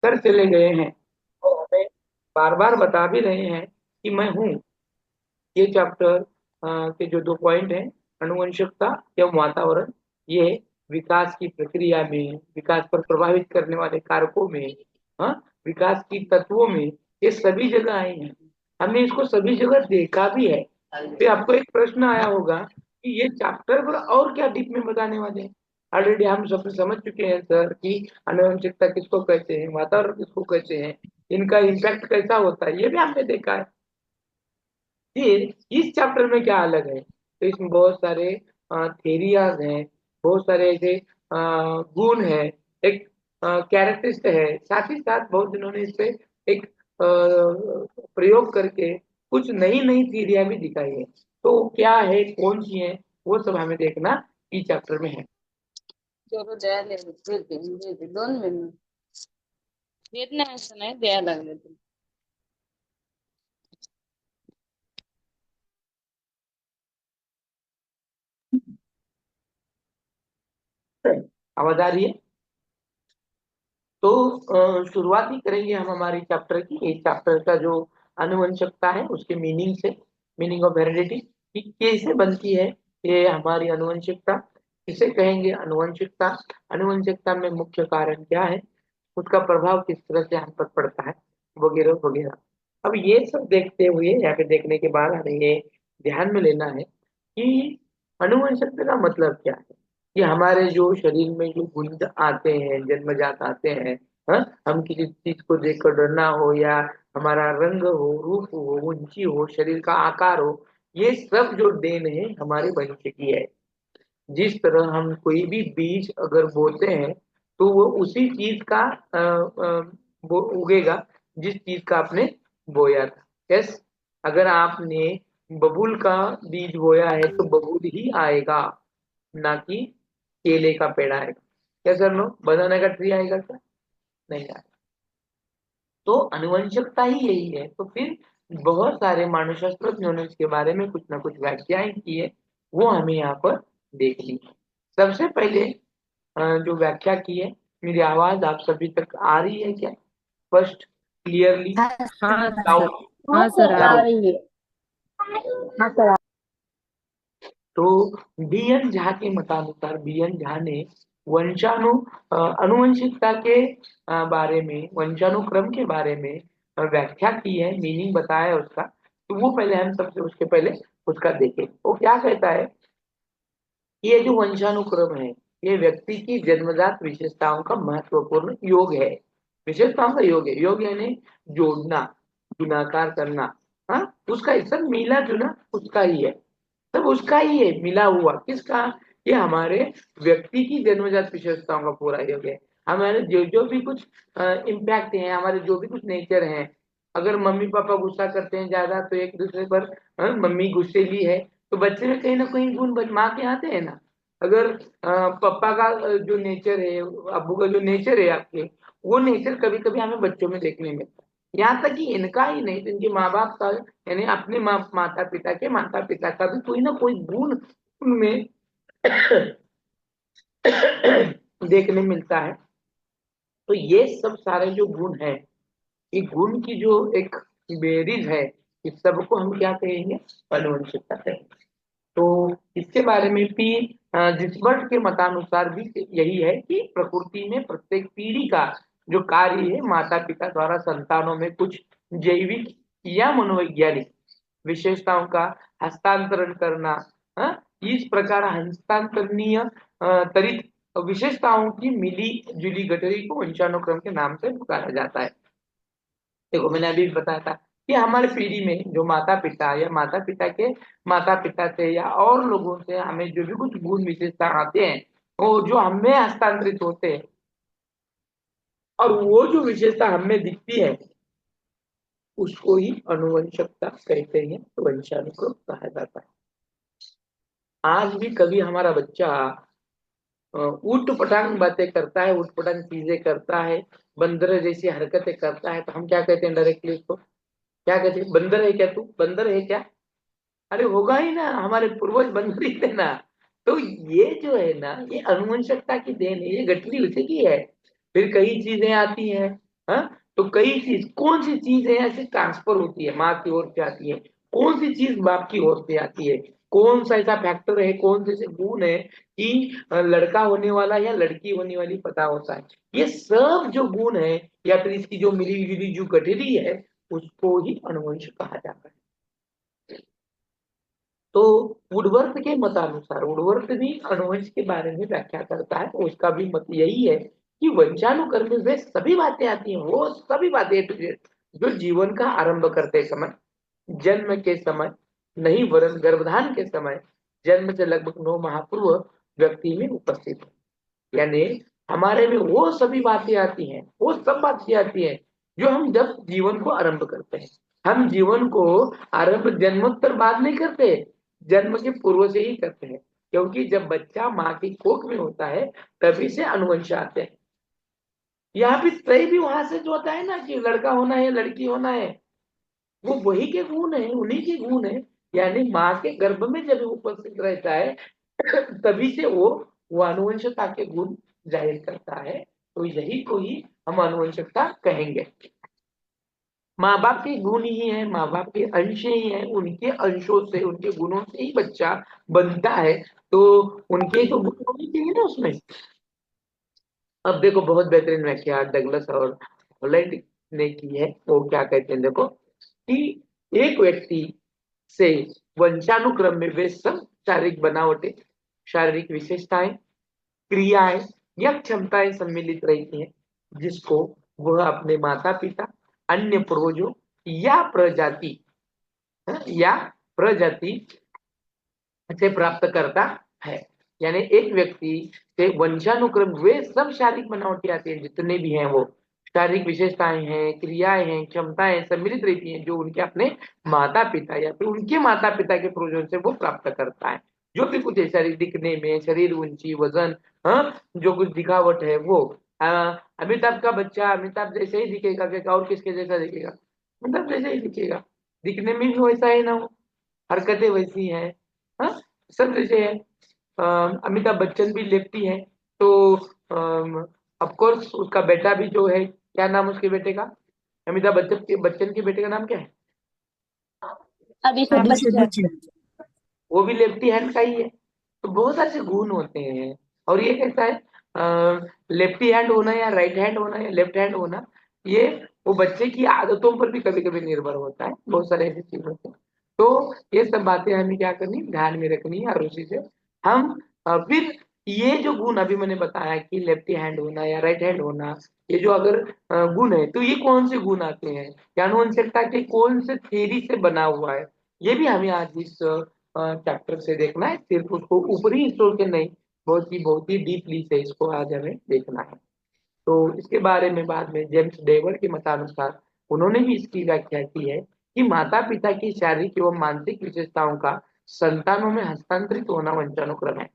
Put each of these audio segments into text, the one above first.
कर चले गए हैं और हमें बार बार बता भी रहे हैं कि मैं हूँ। ये चैप्टर के जो 2 पॉइंट हैं, आनुवंशिकता एवं वातावरण, ये विकास की प्रक्रिया में, विकास पर प्रभावित करने वाले कारकों में, हाँ, विकास की तत्वों में, ये सभी जगह आए हैं। हमने इसको सभी जगह देखा भी है। फिर आपको एक प्रश्न आया होगा कि ये चैप्टर पर और क्या डीप में बताने वाले हैं। ऑलरेडी हम सब समझ चुके हैं सर कि आनुवंशिकता किसको कहते हैं, वातावरण किसको कहते हैं, इनका इम्पैक्ट कैसा होता है, ये भी हमने देखा है। फिर इस चैप्टर में क्या अलग है, तो इसमें बहुत सारे थेरियाज हैं, बहुत सारे ऐसे गुण है, एक कैरेक्टरिस्ट है, साथ ही साथ बहुत जिन्होंने इस पे एक प्रयोग करके कुछ नई नई थेरिया भी दिखाई है। तो क्या है, कौन सी है, वो सब हमें देखना इस चैप्टर में है। चलो द्यायला देते 2 मिनिट देत नाही असं नाही द्यायला लागले ते. आवाज आ रही है? तो शुरुआत ही करेंगे हम हमारी चैप्टर की। इस चैप्टर का जो आनुवंशिकता है उसके मीनिंग से, मीनिंग ऑफ हेरिडिटी, कि कैसे बनती है ये हमारी आनुवंशिकता, किसे कहेंगे आनुवंशिकता, आनुवंशिकता में मुख्य कारण क्या है, उसका प्रभाव किस तरह से हम पर पड़ता है, वगैरह वगैरह। अब ये सब देखते हुए या फिर देखने के बाद हमें ये ध्यान में लेना है कि आनुवंशिकता का मतलब क्या है। कि हमारे जो शरीर में जो गुण आते हैं, जन्मजात आते हैं, हाँ, हम किसी चीज को देखकर डरना हो, या हमारा रंग हो, रूप हो, ऊंची हो, शरीर का आकार हो, ये सब जो देन है हमारे मनुष्य की है। जिस तरह हम कोई भी बीज अगर बोते हैं तो वो उसी चीज का वो उगेगा जिस चीज का आपने बोया था। यस, अगर आपने बबूल का बीज बोया है तो बबूल ही आएगा, ना कि केले का पेड़ आएगा। क्या सर लो, बनाना का ट्री आएगा क्या? नहीं आएगा। तो अनुवंशिकता ही यही है। तो फिर बहुत सारे मानवशास्त्रज्ञों ने इसके बारे में कुछ ना कुछ व्याख्याएं की है, वो हमें यहाँ पर देखनी है। सबसे पहले जो व्याख्या की है, मेरी आवाज आप सभी तक आ रही है क्या, स्पष्ट, क्लियरली, हाँ हाँ सर. लाउड? हाँ सर आ लाउड। रही है। हाँ सर। तो बीएन झा के मतानुसार, बीएन झा ने वंशाणु अनुवंशिकता के बारे में, वंशानुक्रम के बारे में व्याख्या की है, मीनिंग बताया है उसका। तो वो पहले हम सबसे उसके पहले उसका देखें। वो क्या कहता है, ये जो वंशानुक्रम है, ये व्यक्ति की जन्मजात विशेषताओं का महत्वपूर्ण योग है। विशेषताओं का योग है, योग यानी जोड़ना, गुणाकार करना, हाँ, उसका ही सब मिला जुला उसका ही है, सब उसका ही है, मिला हुआ किसका, ये हमारे व्यक्ति की जन्मजात विशेषताओं का पूरा योग है। हमारे जो जो भी कुछ इम्पैक्ट है, हमारे जो भी कुछ नेचर है, अगर मम्मी पापा गुस्सा करते हैं ज्यादा तो एक दूसरे पर, मम्मी गुस्सेली है, तो बच्चे में कहीं ना कहीं गुण माँ के आते हैं ना। अगर पापा का जो नेचर है, अब्बू का जो नेचर है आपके, वो नेचर कभी कभी हमें बच्चों में देखने में, यहाँ तक कि इनका ही नहीं तो इनके माँ बाप का, यानी अपने माता पिता का भी कोई ना कोई गुण उनमें देखने मिलता है। तो ये सब सारे जो गुण है, ये गुण की जो एक बेरीज है, इस सबको हम क्या कहेंगे, आनुवंशिकता कहेंगे। तो इसके बारे में भी जिसबर्ट के मतानुसार भी यही है कि प्रकृति में प्रत्येक पीढ़ी का जो कार्य है, माता पिता द्वारा संतानों में कुछ जैविक या मनोवैज्ञानिक विशेषताओं का हस्तांतरण करना, हाँ, इस प्रकार हस्तांतरणीय तरित विशेषताओं की मिली जुली गठरी को वंशानुक्रम के नाम से पुकारा जाता है। देखो मैंने अभी बताया था कि हमारे पीढ़ी में जो माता पिता या माता पिता के माता पिता से या और लोगों से हमें जो भी कुछ गुण विशेषता आते हैं, वो जो हमें हस्तांतरित होते हैं, और वो जो विशेषता हमें दिखती है, उसको ही अनुवंशकता कहते हैं, तो वंशानुक्रम कहा जाता है। आज भी कभी हमारा बच्चा ऊट पटांग बातें करता है, ऊट पटांग चीजें करता है, बंदर जैसी हरकतें करता है, तो हम क्या कहते हैं डायरेक्टली उसको, क्या कहते हैं, बंदर है क्या तू, बंदर है क्या? अरे होगा ही ना, हमारे पूर्वज बंदर ही थे ना। तो ये जो है ना, ये अनुवंशिकता की देन है, ये गठरी उसी की है। फिर कई चीजें आती हैं, हाँ, तो कई चीज, कौन सी चीज है ऐसे ट्रांसफर होती है, माँ की ओर से आती है, कौन सी चीज बाप की ओर से आती है, कौन सा ऐसा फैक्टर है, कौन से ऐसे गुण है कि लड़का होने वाला या लड़की होने वाली पता होता है। ये सब जो गुण है या फिर इसकी जो मिली जुली जो गठरी है, उसको ही अनुवंश कहा जाता है। तो वुडवर्थ के मतानुसार, वुडवर्थ भी अनुवंश के बारे में व्याख्या करता है, तो उसका भी मत यही है कि वंशानुक्रम में वे सभी बातें आती हैं, वो सभी बातें A to Z, जो जीवन का आरंभ करते समय, जन्म के समय, नहीं वरन गर्भधान के समय, जन्म से लगभग 9 माह पूर्व व्यक्ति में उपस्थित है। यानी हमारे में वो सभी बातें आती हैं, वो सब बातें आती हैं जो हम जब जीवन को आरंभ करते हैं। हम जीवन को आरंभ जन्मोत्तर बाद नहीं करते, जन्म के पूर्व से ही करते हैं, क्योंकि जब बच्चा माँ की कोख में होता है तभी से अनुवंश आते हैं। यहाँ भी तय भी वहां से जो होता है ना कि लड़का होना है लड़की होना है, वो वही के गुण है, उन्हीं के गुण है। यानी माँ के गर्भ में जब वो उपस्थित रहता है तभी से वो अनुवंशता के गुण जाहिर करता है। तो यही को ही हम अनुवंशकता कहेंगे। माँ बाप के गुण ही है, माँ बाप के अंश ही है, उनके अंशों से, उनके गुणों से ही बच्चा बनता है। तो उनके तो गुण होने चाहिए ना उसमें। अब देखो बहुत बेहतरीन व्याख्या डगलस और हॉलैंड ने की है। वो क्या कहते हैं देखो, कि एक व्यक्ति से वंशानुक्रम में वे सब शारीरिक बनावटें, शारीरिक विशेषताएं, क्रियाएं या क्षमताएं सम्मिलित रहती हैं, जिसको वह अपने माता पिता, अन्य पूर्वजों या प्रजाति, या प्रजाति से प्राप्त करता है। यानी एक व्यक्ति से वंशानुक्रम वे सब शारीरिक बनावटें आती हैं, जितने भी हैं वो शारीरिक विशेषताएं हैं, क्रियाएं हैं, क्षमताएं सम्मिलित रहती हैं, जो उनके अपने माता पिता या फिर उनके माता पिता के पूर्वजों से वो प्राप्त करता है। जो भी कुछ है शरीर दिखने में, शरीर ऊंची, वजन, हाँ, जो कुछ दिखावट है वो, अमिताभ का बच्चा अमिताभ जैसे ही दिखेगा क्या, और किसके जैसा दिखेगा, अमिताभ जैसे ही दिखेगा, दिखने में भी वैसा है ना, वो हरकतें वैसी हैं, हाँ, सब जैसे है। अमिताभ बच्चन भी लेफ्टी है, तो ऑफ कोर्स उसका बेटा भी जो है, क्या नाम उसके बेटे का, अमिताभ बच्चन के बेटे का नाम क्या है, अभिषेक अभिषेक बच्चन। बच्चन। वो भी लेफ्टी हैंड का ही है। तो बहुत सारे गुण होते हैं। और ये कैसा है, लेफ्टी हैंड होना या राइट हैंड होना या लेफ्ट हैंड होना, ये वो बच्चे की आदतों पर भी कभी कभी निर्भर होता है, बहुत सारे ऐसी चीज होते हैं। तो ये सब बातें हमें क्या करनी, ध्यान में रखनी है, और उसी से हम फिर ये जो गुण अभी मैंने बताया कि लेफ्टी हैंड होना या राइट हैंड होना, ये जो अगर गुण है, तो ये कौन से गुण आते हैं, या अनुवंशिकता के कौन से थ्योरी से बना हुआ है, ये भी हमें आज इस चैप्टर से देखना है। सिर्फ उसको ऊपरी स्टोर के नहीं, बहुत ही डीपली से इसको आज हमें देखना है। तो इसके बारे में बाद में जेम्स डेवर के मतानुसार उन्होंने भी इसकी व्याख्या की है कि माता पिता की शारीरिक एवं मानसिक विशेषताओं का संतानों में हस्तांतरित होना वंशानुक्रम है।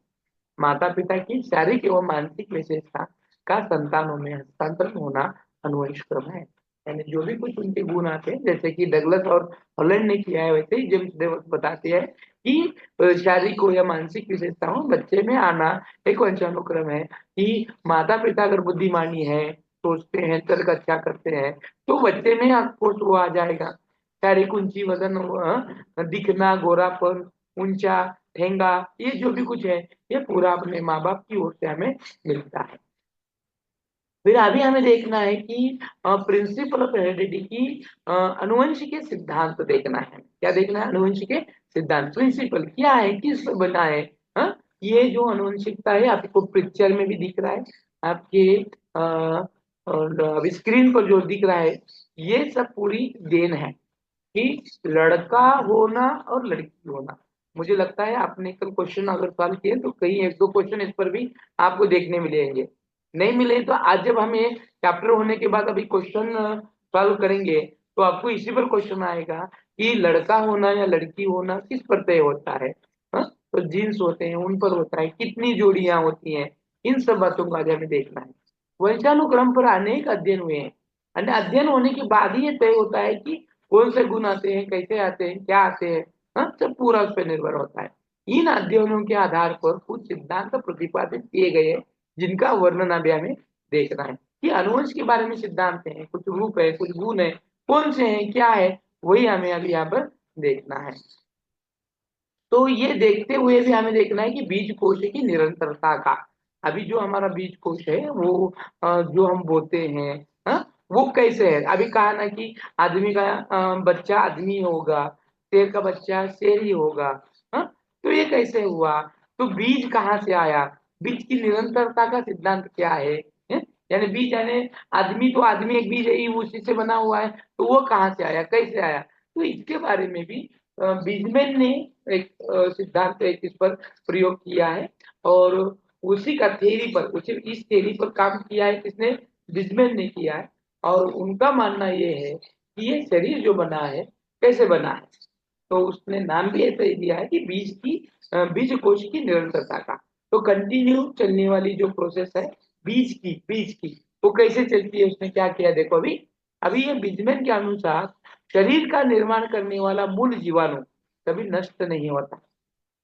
माता पिता की शारीरिक एवं मानसिक विशेषता का संतानों में हस्तांतरण होना अनुवंशक्रम है। यानी जो भी कुछ उनके गुण आते हैं, जैसे कि डगलस और हॉलैंड ने किया है, वैसे ही जेम्स डेविस बताते हैं कि शारीरिक हो या मानसिक विशेषताओं बच्चे में आना एक वंशानुक्रम है। कि माता पिता अगर बुद्धिमानी है, सोचते हैं, तर्क अच्छा करते हैं, तो बच्चे में आपको वो आ जाएगा। शारीरिक ऊंची, वजन, दिखना, गोरापन, ऊंचा, ठेंगा, ये जो भी कुछ है, ये पूरा अपने माँ बाप की ओर से हमें मिलता है। फिर अभी हमें देखना है कि प्रिंसिपल ऑफ हेरिडिटी की अनुवंश के सिद्धांत देखना है। क्या देखना है, अनुवंश के सिद्धांत, प्रिंसिपल क्या है, किस पर बना है। हाँ, ये जो अनुवंशिकता है आपको पिक्चर में भी दिख रहा है, आपके और अभी स्क्रीन पर जो दिख रहा है, ये सब पूरी देन है कि लड़का होना और लड़की होना। मुझे लगता है आपने कल क्वेश्चन अगर सॉल्व किए तो कहीं एक दो क्वेश्चन इस पर भी आपको देखने मिलेंगे। नहीं मिले तो आज जब हम ये चैप्टर होने के बाद अभी क्वेश्चन सॉल्व करेंगे, तो आपको इसी पर क्वेश्चन आएगा कि लड़का होना या लड़की होना किस पर तय होता है। हाँ? तो जीन्स होते हैं, उन पर होता है, कितनी जोड़ियां होती हैं, इन सब बातों को आज हमें देखना है। वंशानुक्रम पर अनेक अध्ययन हुए हैं, अध्ययन होने के बाद ही ये तय होता है कि कौन से गुण आते हैं, कैसे आते हैं, क्या आते हैं। हाँ, सब पूरा उस पर निर्भर होता है। इन अध्ययनों के आधार पर कुछ सिद्धांत प्रतिपादित किए गए हैं, जिनका वर्णन अभी हमें देखना है। कि अनुवंश के बारे में सिद्धांत है, कुछ रूप है, कुछ गुण है, कौन से हैं, क्या है, वही हमें अभी यहाँ पर देखना है। तो ये देखते हुए भी हमें देखना है कि बीज कोश की निरंतरता का, अभी जो हमारा बीज कोश है वो जो हम बोते हैं, हाँ, वो कैसे है। अभी कहा ना कि आदमी का बच्चा आदमी होगा, शेर का बच्चा शेर ही होगा, हाँ। तो ये कैसे हुआ, तो बीज कहाँ से आया, बीज की निरंतरता का सिद्धांत क्या है, हैं? यानी बीज यानी आदमी, तो आदमी एक बीज है ही, उसी से बना हुआ है, तो वो कहाँ से आया, कैसे आया। तो इसके बारे में भी बीजमैन ने एक सिद्धांत, एक इस पर प्रयोग किया है, और उसी का थ्योरी पर, उसी इस थ्योरी पर काम किया है, किसने, बीजमैन ने किया है। और उनका मानना ये है कि ये शरीर जो बना है कैसे बना है, तो उसने नाम भी ऐसा ही दिया है कि बीज कोश की निरंतरता का। तो कंटिन्यू चलने वाली जो प्रोसेस है बीज की वो कैसे चलती है, उसने क्या किया देखो। अभी अभी ये बीजमैन के अनुसार शरीर का निर्माण करने वाला मूल जीवाणु कभी नष्ट नहीं होता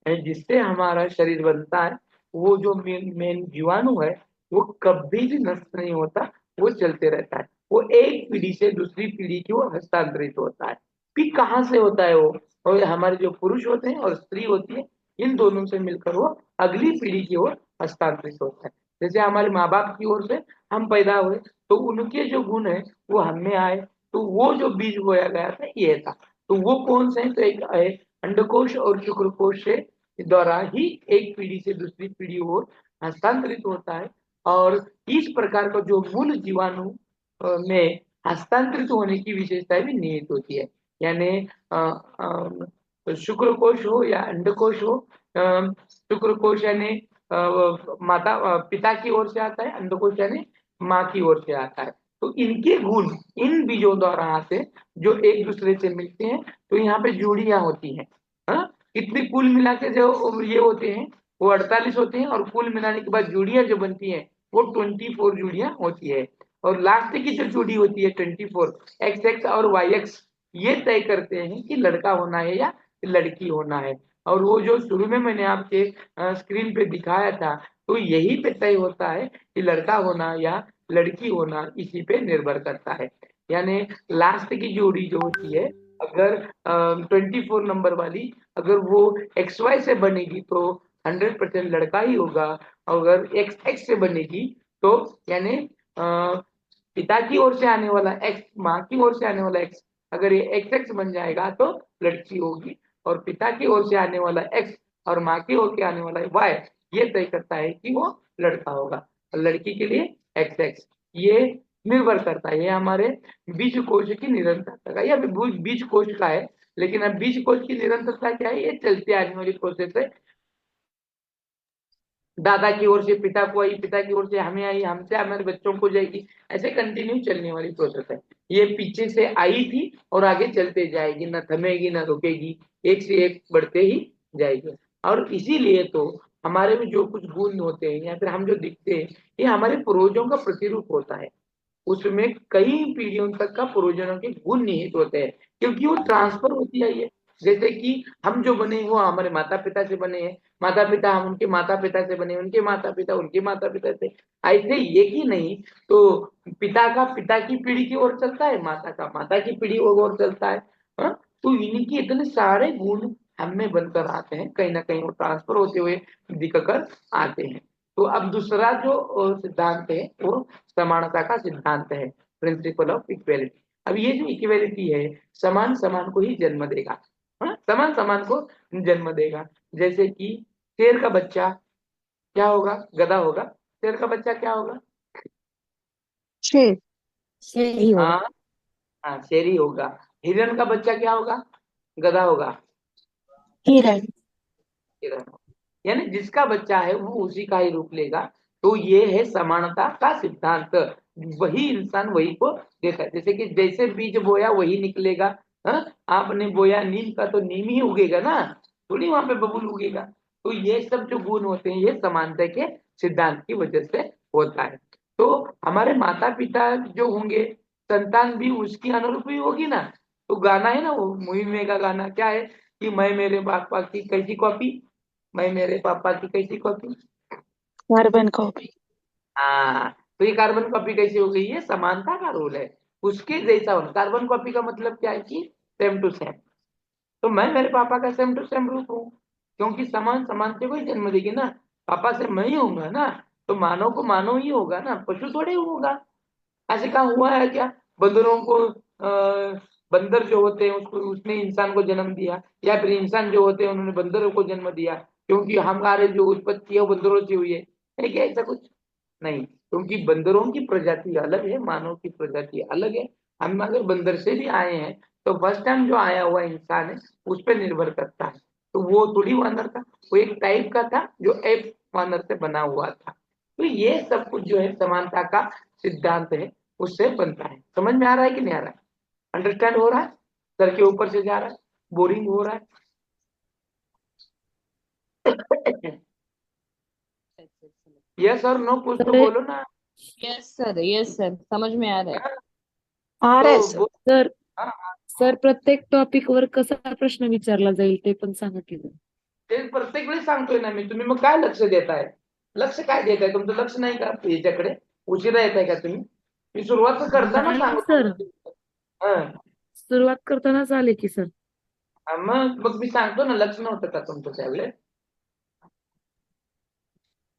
है, जिससे हमारा शरीर बनता है, वो जो मेन मेन जीवाणु है वो कभी भी नष्ट नहीं होता, वो चलते रहता है, वो एक पीढ़ी से दूसरी पीढ़ी की वो हस्तांतरित होता है। फिर कहाँ से होता है वो, और हमारे जो पुरुष होते हैं और स्त्री होती है, इन दोनों से मिलकर वो अगली पीढ़ी की ओर हस्तांतरित होता है। जैसे हमारे माँ बाप की ओर से हम पैदा हुए, तो उनके जो गुण है वो हम में आए, तो वो जो बीज बोया गया था ये था। तो वो कौन से हैं, तो एक है अंडकोश और शुक्रकोश से द्वारा ही एक पीढ़ी से दूसरी पीढ़ी ओर हस्तांतरित होता है। और इस प्रकार का जो मूल जीवाणु में हस्तांतरित होने की विशेषता भी निहित होती है। यानी शुक्रकोश हो या अंडकोश हो, शुक्रकोश यानी माता पिता की ओर से आता है, अंडकोश यानी माँ की ओर से आता है। तो इनके गुण इन बीजों द्वारा से जो एक दूसरे से मिलते हैं, तो यहाँ पे जोड़ियां होती हैं, हाँ। कितनी कुल मिला के जो ये होते हैं वो 48 होते हैं, और कुल मिलाने के बाद जोड़ियां जो बनती हैं वो 24 जोड़ियां होती है। और लास्ट की जो जोड़ी होती है 24, एक्स एक्स और वाई एक्स, ये तय करते हैं कि लड़का होना है या लड़की होना है। और वो जो शुरू में मैंने आपके स्क्रीन पे दिखाया था, तो यही पे तय होता है कि लड़का होना या लड़की होना, इसी पे निर्भर करता है। यानी लास्ट की जोड़ी जो होती है, अगर 24 नंबर वाली, अगर वो एक्स वाई से बनेगी तो 100% लड़का ही होगा। अगर एक्स एक्स से बनेगी तो यानी पिता की ओर से आने वाला एक्स, माँ की ओर से आने वाला एक्स, अगर ये एक्स एक्स बन जाएगा तो लड़की होगी। और पिता की ओर से आने वाला एक्स और माँ की ओर के आने वाला वाई, ये तय करता है कि वो लड़का होगा। और लड़की के लिए एक्स एक्स, ये निर्भर करता है। ये हमारे बीज कोश की निरंतरता का, यह बीज कोश का है। लेकिन अब बीज कोश की निरंतरता क्या है, ये चलते आने वाली प्रोसेस है। दादा की ओर से पिता को आई, पिता की ओर से हमें आई, हमसे हमारे बच्चों को जाएगी, ऐसे कंटिन्यू चलने वाली प्रोसेस है। ये पीछे से आई थी और आगे चलते जाएगी, न थमेगी न रुकेगी, एक से एक बढ़ते ही जाएगी। और इसीलिए तो हमारे में जो कुछ गुण होते हैं या फिर हम जो दिखते हैं, ये हमारे पूर्वजों का प्रतिरूप होता है। उसमें कई पीढ़ियों तक का पूर्वजों के गुण निहित होते हैं, क्योंकि वो ट्रांसफर होती है। ये जैसे कि हम जो बने वो हमारे माता पिता से बने हैं, माता पिता हम उनके माता पिता से बने, उनके माता पिता उनके माता पिता से, ऐसे ये ही नहीं। तो पिता का पिता की पीढ़ी की ओर चलता है, माता का माता की पीढ़ी की ओर चलता है, हाँ? तो इनके इतने सारे गुण हम में बनकर आते हैं, कहीं ना कहीं वो ट्रांसफर होते हुए दिख कर आते हैं। तो अब दूसरा जो सिद्धांत है वो समानता का सिद्धांत है, प्रिंसिपल ऑफ इक्वेलिटी। अब ये जो इक्वेलिटी है, समान समान को ही जन्म देगा, हाँ, समान समान को जन्म देगा। जैसे कि शेर का बच्चा क्या होगा, गधा होगा। शेर का बच्चा क्या होगा, शेर शेर ही होगा। हाँ, हाँ शेर ही होगा। हिरण का बच्चा क्या होगा, गधा होगा, हिरण। हिरण होगा। यानी जिसका बच्चा है वो उसी का ही रूप लेगा। तो ये है समानता का सिद्धांत। वही इंसान वही को देखा, जैसे कि जैसे बीज बोया वही निकलेगा, हाँ? आपने बोया नीम का तो नीम ही उगेगा ना, थोड़ी वहां पे बबूल उगेगा। तो ये सब जो गुण होते हैं ये समानता के सिद्धांत की वजह से होता है। तो हमारे माता पिता जो होंगे, संतान भी उसकी अनुरूप ही होगी ना। तो गाना है ना, वो मुहिम में का गाना क्या है कि मैं मेरे पापा की कैसी कॉपी, मैं मेरे पापा की कैसी कॉपी। Carbon copy. हाँ, तो ये कार्बन कॉपी कैसी हो गई? ये समानता का रूल है, उसके जैसा होना। कार्बन कॉपी का मतलब क्या है कि सेम टू सेम। तो मैं मेरे पापा का सेम टू सेम रूप हूँ, क्योंकि समान समानते को ही जन्म देगी ना। पापा से मैं ही होऊंगा ना, तो मानव को मानव ही होगा ना, पशु थोड़े ही होगा। ऐसे कहा हुआ है क्या? बंदरों को बंदर जो होते हैं उसको, उसने इंसान को जन्म दिया, या फिर इंसान जो होते हैं उन्होंने बंदरों को जन्म दिया, क्योंकि हमारे जो उत्पत्ति है वो बंदरों से हुई है क्या? ऐसा कुछ नहीं, क्योंकि बंदरों की प्रजाति अलग है, मानव की प्रजाति अलग है। हम अगर बंदर से भी आए हैं तो फर्स्ट टाइम जो आया हुआ इंसान है उस पर निर्भर करता है। तो वो थोड़ी वानर था, वो एक टाइप का था जो एप वानर से बना हुआ था। तो ये सब कुछ जो है समानता का सिद्धांत है, उससे बनता है। समझ में आ रहा है कि नहीं आ रहा है? अंडरस्टैंड हो रहा है? सर के ऊपर से जा रहा है? बोरिंग हो रहा है? यस और नो कुछ तो सर बोलो ना। यस सर, समझ में आ रहा है। हाँ, आ रहा है तो सर। सर हाँ, सर प्रत्येक टॉपिक वर कसा प्रश्न विचारला जाईल ते पण सांगा की जरा. ते प्रत्येक वेळेस सांगतोय ना मी, तुम्ही मग काय लक्ष देताय? लक्ष काय देताय? तुमचं लक्ष नाही का याच्याकडे? उशिरा येताय का तुम्ही? मी सुरुवात करताना नाही सांगतो. सर, हा, सुरुवात करतानाच आले की सर. मग मी सांगतो ना, लक्ष नव्हतं का तुमचं त्यावेळेस?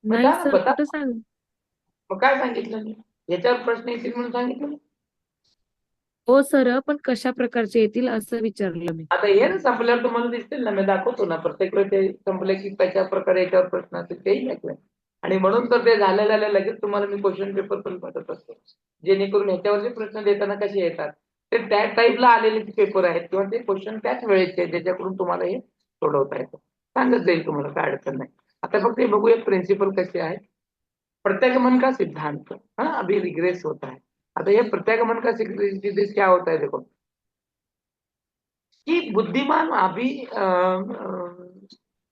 नाही बता सर, बता. कुठं सांग. मग काय सांगितलं मी? याच्यावर प्रश्न येतील म्हणून सांगितलं मी. हो सर, पण कशा प्रकारचे येतील असं विचारलं मी. आता हे ना संपल्यावर तुम्हाला दिसतील ना, मी दाखवतो ना प्रत्येक वेळी ते संपले की कशा प्रकारे याच्यावर प्रश्न असतील तेही दाखवेन. आणि म्हणून तर ते झाल्या लगेच तुम्हाला मी क्वेश्चन पेपर पण पाठवत असतो, जेणेकरून ह्याच्यावरचे प्रश्न देताना कसे येतात ते त्या टाईपला आलेले पेपर आहेत, किंवा ते क्वेश्चन त्याच वेळेचे आहेत ज्याच्याकडून तुम्हाला हे सोडवता येतं. सांगत जाईल तुम्हाला, काय अडचण नाही. आता फक्त हे बघूया प्रिन्सिपल कसे आहे. प्रत्यागमन का सिद्धांत, हाँ अभी रिग्रेस होता है। आता ये प्रत्यागमन का सिद्धांत क्या होता है? देखो कि बुद्धिमान अभी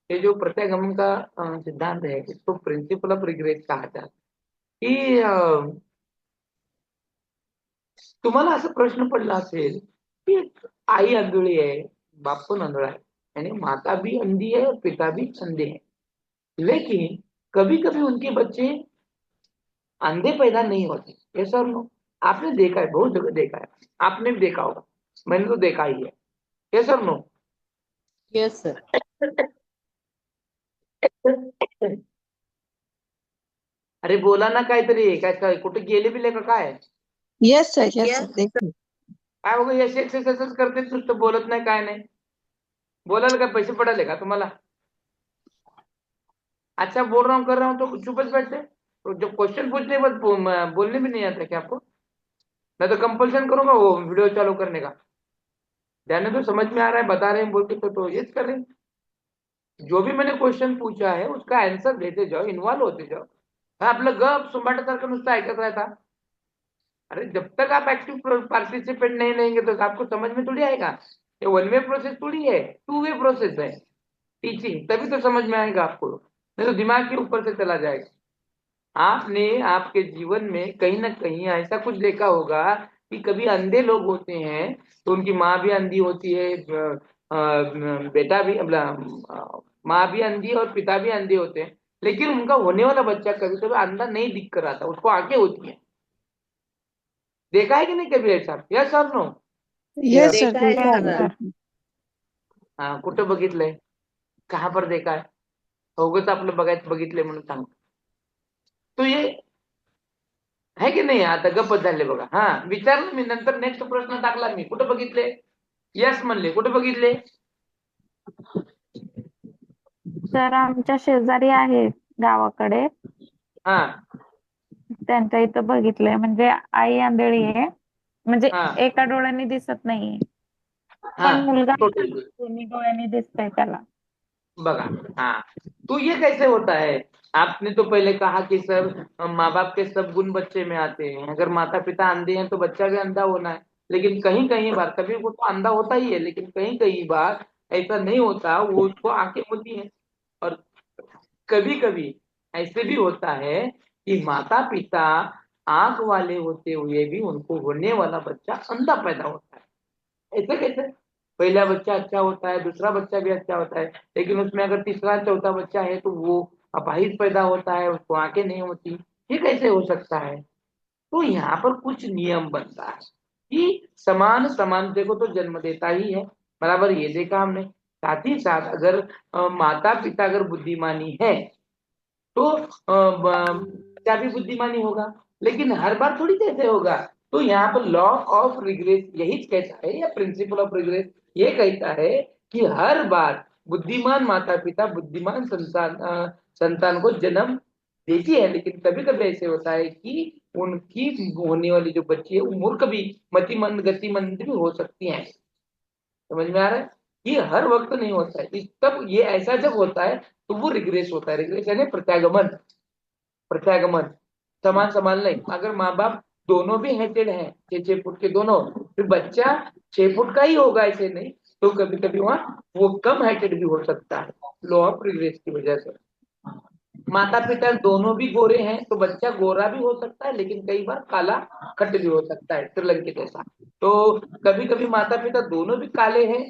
ये जो प्रत्यागमन का सिद्धांत है इसको प्रिंसिपल ऑफ रिग्रेट कहा जाता है। की तुम्हाला असं प्रश्न पडला असेल की आई आंधळी आहे, बाप पण आंधळा है, यानी माता भी अंधी है और पिता भी अंधे हैं, लेकिन कभी कभी उनके बच्चे अंधे पैदा नहीं होते। ये सर नो, आपने देखा है, बहुत जगह देखा है, आपने भी देखा होगा, मैंने तो देखा ही है। ये सर नो? Yes sir. अरे बोला ना काहीतरी, काय कुठे गेले बिले का काय? यस सर देखिए। काय बघा, यश एक्सरसाइज करते नुसतं बोलत नाही, काय नाही. बोलायला काय पैसे पडाले का तुम्हाला? अच्छा बोल रहा हूँ कर रहा हूँ तो चुप बैठते, तो जब क्वेश्चन पूछने के बाद बोलने भी नहीं आता क्या आपको? मैं तो कंपल्सन करूंगा वो वीडियो चालू करने का। ध्यान तो समझ में आ रहा है, बता रहे हैं बोल के तो ये कर रहे हैं। जो भी मैंने क्वेश्चन पूछा है उसका आंसर देते जाओ, इन्वॉल्व होते जाओ. हा आपलं गप सुंबाटासारखं नुसतं ऐकत राहता. अरे जब तक आप एक्टिव पार्टिसिपेंट नहीं लेंगे तो आपको समझ में थोड़ी आएगा. ये वन वे प्रोसेस थोड़ी है, टू वे प्रोसेस है टीचिंग, तभी तो समझ में आएगा आपको, नहीं तो दिमाग के ऊपर से चला जाएगा. आपने आपके जीवन में कहीं ना कहीं ऐसा कुछ देखा होगा कि कभी अंधे लोग होते हैं तो उनकी माँ भी अंधी होती है, बेटा भी माँ भी अंधी और पिता भी अंधे होते हैं, लेकिन उनका होने वाला बच्चा कभी कभी अंधा नहीं दिख कर आता, उसको आंखें होती हैं. देखा है कि नहीं कभी ऐसा? यस और नो? यस सर देखा है देखा सर। है। हा, कुठं बघितलंय? कहाँ पर देखा है? उगाच आपलं बघितलंय म्हणून सांग. तो ये है की नाही? आता गप्पच झाले बघा. हा, विचारलं मी, नंतर नेक्स्ट प्रश्न टाकला मी, कुठं बघितले? यस म्हणले, कुठे बघितले? सर आमच्या शेजारी आहे गावाकडे, हा त्यांच्या इथं बघितलंय. म्हणजे आई आंधळी आहे, म्हणजे हा एका डोळ्याने दिसत नाही, हा, पण मुलगा टोटल दोन्ही डोळ्यांनी दिसतंय त्याला. बघा. हाँ, तो ये कैसे होता है? आपने तो पहले कहा कि सर माँ बाप के सब गुण बच्चे में आते हैं, अगर माता पिता अंधे हैं तो बच्चा भी अंधा होना है, लेकिन कहीं कहीं बार कभी वो तो अंधा होता ही है, लेकिन कहीं कहीं बार ऐसा नहीं होता, वो उसको आंखें होती हैं. और कभी कभी ऐसे भी होता है कि माता पिता आंख वाले होते हुए भी उनको होने वाला बच्चा अंधा पैदा होता है. ऐसे कैसे? पहला बच्चा अच्छा होता है, दूसरा बच्चा भी अच्छा होता है, लेकिन उसमें अगर तीसरा चौथा बच्चा है तो वो अपाहिज पैदा होता है, उसको आंखें नहीं होती. ये कैसे हो सकता है? तो यहाँ पर कुछ नियम बनता है कि समान समानते को तो जन्म देता ही है, बराबर, ये देखा हमने। साथ ही साथ अगर माता पिता अगर बुद्धिमानी है तो बच्चा भी बुद्धिमानी होगा, लेकिन हर बार थोड़ी कैसे होगा। तो यहाँ पर लॉ ऑफ रिग्रेस यही कहता है, या प्रिंसिपल ऑफ रिग्रेस ये कहता है कि हर बार बुद्धिमान माता पिता बुद्धिमान संतान को जन्म देती है, लेकिन कभी कभी ऐसे होता है कि उनकी होने वाली जो बच्ची है वो मूर्ख भी, मतिमंद गतिमंद भी हो सकती है। समझ में आ रहा है? ये हर वक्त नहीं होता है, तब ये ऐसा जब होता है तो वो रिग्रेस होता है। रिग्रेस यानी प्रत्यागमन। प्रत्यागमन समान समान नहीं, अगर माँ बाप दोनों भी हेटेड हैं, 6 फुट के दोनों, फिर बच्चा 6 फुट का ही होगा ऐसे नहीं, तो कभी कभी वहाँ वो कम हाइटेड भी हो सकता है, लॉ ऑफ रिग्रेस की वजह से। माता पिता दोनों भी गोरे हैं तो बच्चा गोरा भी हो सकता है, लेकिन कई बार काला खट्ट भी हो सकता है, श्रीलंके जैसा। तो कभी कभी माता पिता दोनों भी काले हैं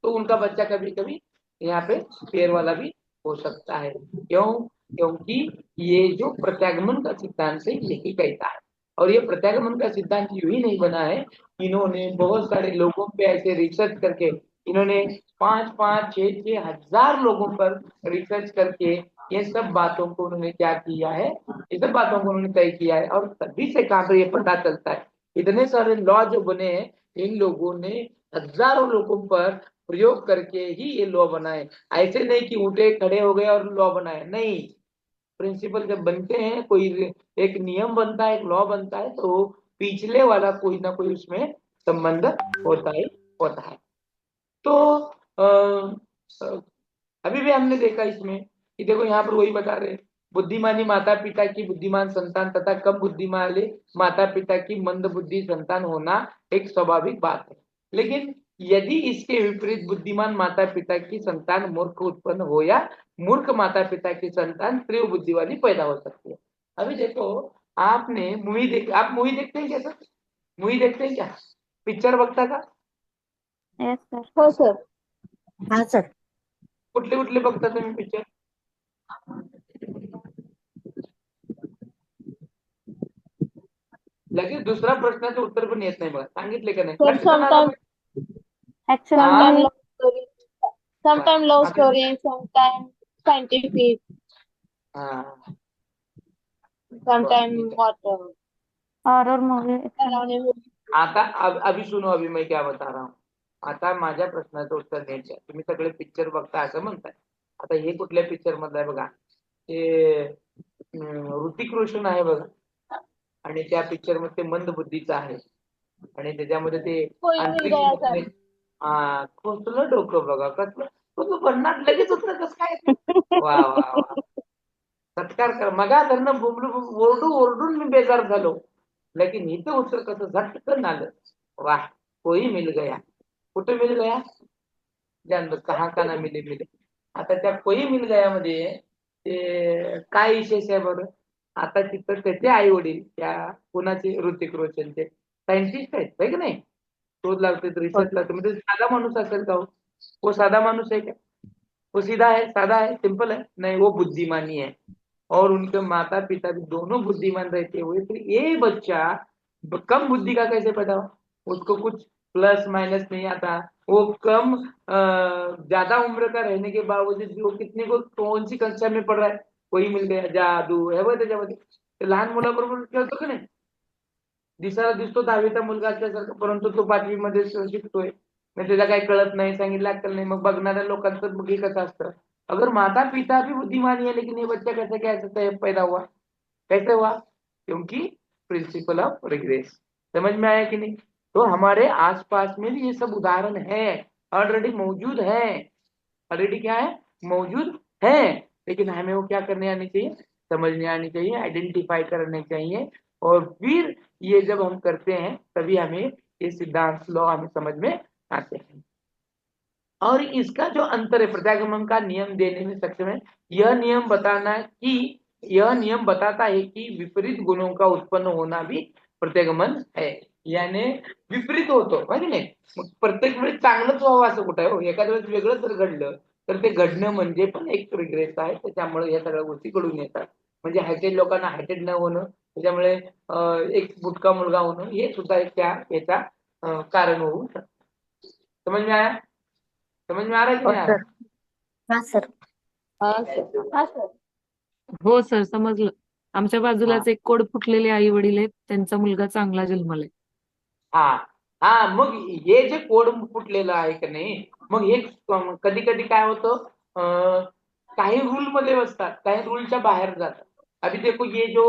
तो उनका बच्चा कभी कभी यहाँ पे पेड़ वाला भी हो सकता है। क्यों? क्योंकि ये जो प्रत्यागमन का सिद्धांत है यही कहता है, और ये प्रत्यागमन का सिद्धांत यूं ही नहीं बना है, इन्होंने बहुत सारे लोगों पे ऐसे रिसर्च करके, इन्होंने 5-5, 6-6 हजार लोगों पर रिसर्च करके ये सब बातों को उन्होंने क्या किया है, ये सब बातों को उन्होंने तय किया है। और तभी से कहाँ पर ये पता चलता है, इतने सारे लॉ जो बने हैं इन लोगों ने हजारों लोगों पर प्रयोग करके ही ये लॉ बनाए। ऐसे नहीं कि उठे खड़े हो गए और लॉ बनाए, नहीं। प्रिंसिपल जब बनते हैं, कोई एक नियम बनता है, एक लॉ बनता है, तो पिछले वाला कोई ना कोई उसमें संबंध होता ही होता है। तो अभी भी हमने देखा इसमें कि देखो यहाँ पर वही बता रहे हैं, बुद्धिमानी माता पिता की बुद्धिमान संतान तथा कम बुद्धिमान माता पिता की मंद बुद्धि संतान होना एक स्वाभाविक बात है, लेकिन यदि इसके विपरीत बुद्धिमान माता पिता की संतान मूर्ख उत्पन्न हो या मूर्ख माता पिता की संतान तीव्र बुद्धि वाली पैदा हो सकती है। अभी देखो, आपने मूवी देख, आप मूवी देखते हैं क्या सर? मूवी देखते हैं क्या? पिक्चर बघता का? Yes sir. हो सर. हाँ सर. कुठले कुठले बघता तुम्ही पिक्चर? लगेच दुसरा प्रश्नाचं उत्तर पण येत नाही बघा, सांगितले का नाही? Sir, लक्षात आलं sometimes, का? ऍक्च्युअली हा? sometimes मी love story, sometimes love story, sometimes scientific, हाँ, sometimes what horror movie. surrounding movie. आता अभी सुनो, अभी मैं क्या बता रहा हूँ. आता माझ्या प्रश्नाचं उत्तर द्यायचं. तुम्ही सगळे पिक्चर बघता असं म्हणताय. आता हे कुठल्या पिक्चर मधलं आहे बघा, ते ऋतिक रोशन आहे बघा, आणि त्या पिक्चर मध्ये ते मंद बुद्धीचा आहे, आणि त्याच्यामध्ये ते कोई मिल गया सर. कसलं डोकं बघा, कसलं तो भन्नाट लगेच उत्तर कसं काय. वा वा वा, सत्कार कर. मगा धरणं बुमलू ओरडू ओरडून मी बेजार झालो, लेकिन इथं उत्तर कसं झटकन आलं. वाह, कोई मिल गया. कुठे मिल गया? जान दो कहा का ना मिले मिले. आता त्या कोई मिल गया मध्ये ते काय विशेष आहे बरं? आता तिथं त्याचे आई वडील, त्या कोणाचे, ऋतिक रोशनचे सायंटिस्ट आहेत, है की नाही? शोध लागते, रिसर्च लागते. म्हणजे साधा माणूस असेल का हो? वो साधा माणूस है क्या? वो सीधा है, सादा है, सिंपल है? नहीं, वो बुद्धिमानी है, और उनके माता पिता भी दोनों बुद्धिमान रहते हुए फिर ये बच्चा कम बुद्धि का कैसे पैदा हो? उसको कुछ प्लस माइनस नहीं आता, वो कम ज्यादा उम्र का रहने के बावजूद भी वो कितने को कौन सी कक्षा में पढ़ रहा है? कोई मिल गया, जादू है बघ त्याच्यामध्ये. ते लहान मुलाबरोबर खेळतो का नाही? दिसायला दिसतो 10वीचा मुलगा असल्यासारखा, परंतु तो 5वी मध्ये शिकतोय, मग त्याला काही कळत नाही, सांगितलं अक्कल नाही. मग बघणाऱ्या लोकांचं बघ हे कसं असतं. अगर माता पिता भी बुद्धिमानी है, लेकिन ये बच्चा कैसे कैसे पैदा हुआ? कैसे हुआ? क्योंकि प्रिंसिपल ऑफ रिग्रेस. समझ में आया कि नहीं? तो हमारे आसपास में भी ये सब उदाहरण है, ऑलरेडी मौजूद है. ऑलरेडी क्या है? मौजूद है, लेकिन हमें वो क्या करने आनी चाहिए? समझने आनी चाहिए, आइडेंटिफाई करने चाहिए, और फिर ये जब हम करते हैं तभी हमें ये सिद्धांत लॉ हमें समझ में आते हैं. और इसका जो अंतर है, प्रत्यागमन का नियम देने में सक्षम है. यह नियम बताता है कि विपरीत गुणों का उत्पन्न होना भी प्रत्यागमन है. याने विपरीत होतो, माहिती नाही. मग प्रत्येक वेळी चांगलंच व्हावं असं कुठं आहे हो? एखाद्या वेळेस वेगळं जर घडलं तर ते घडणं म्हणजे पण एक रिग्रेस आहे. त्याच्यामुळे या सगळ्या गोष्टी घडून येतात. म्हणजे हायटेड लोकांना हायटेड न होणं, त्याच्यामुळे एक बुटका मुलगा होणं हे सुद्धा एक याचा कारण होऊ शकतं. समझ में आया? समझ में आ रहा है कि नहीं आ रहा? हाँ सर. हाँ सर. हो सर, समजलं. आमच्या हाँ बाजूलाच एक कोड फुटलेले आई वडील आहेत, त्यांचा मुलगा चांगला जन्मलाय. हा हा मग हे जे कोड फुटलेलं आहे की नाही, मग हे कधी कधी काय होतं, काही रूल मध्ये बसतात, काही रूलच्या बाहेर जातात. अभी देखो ये जो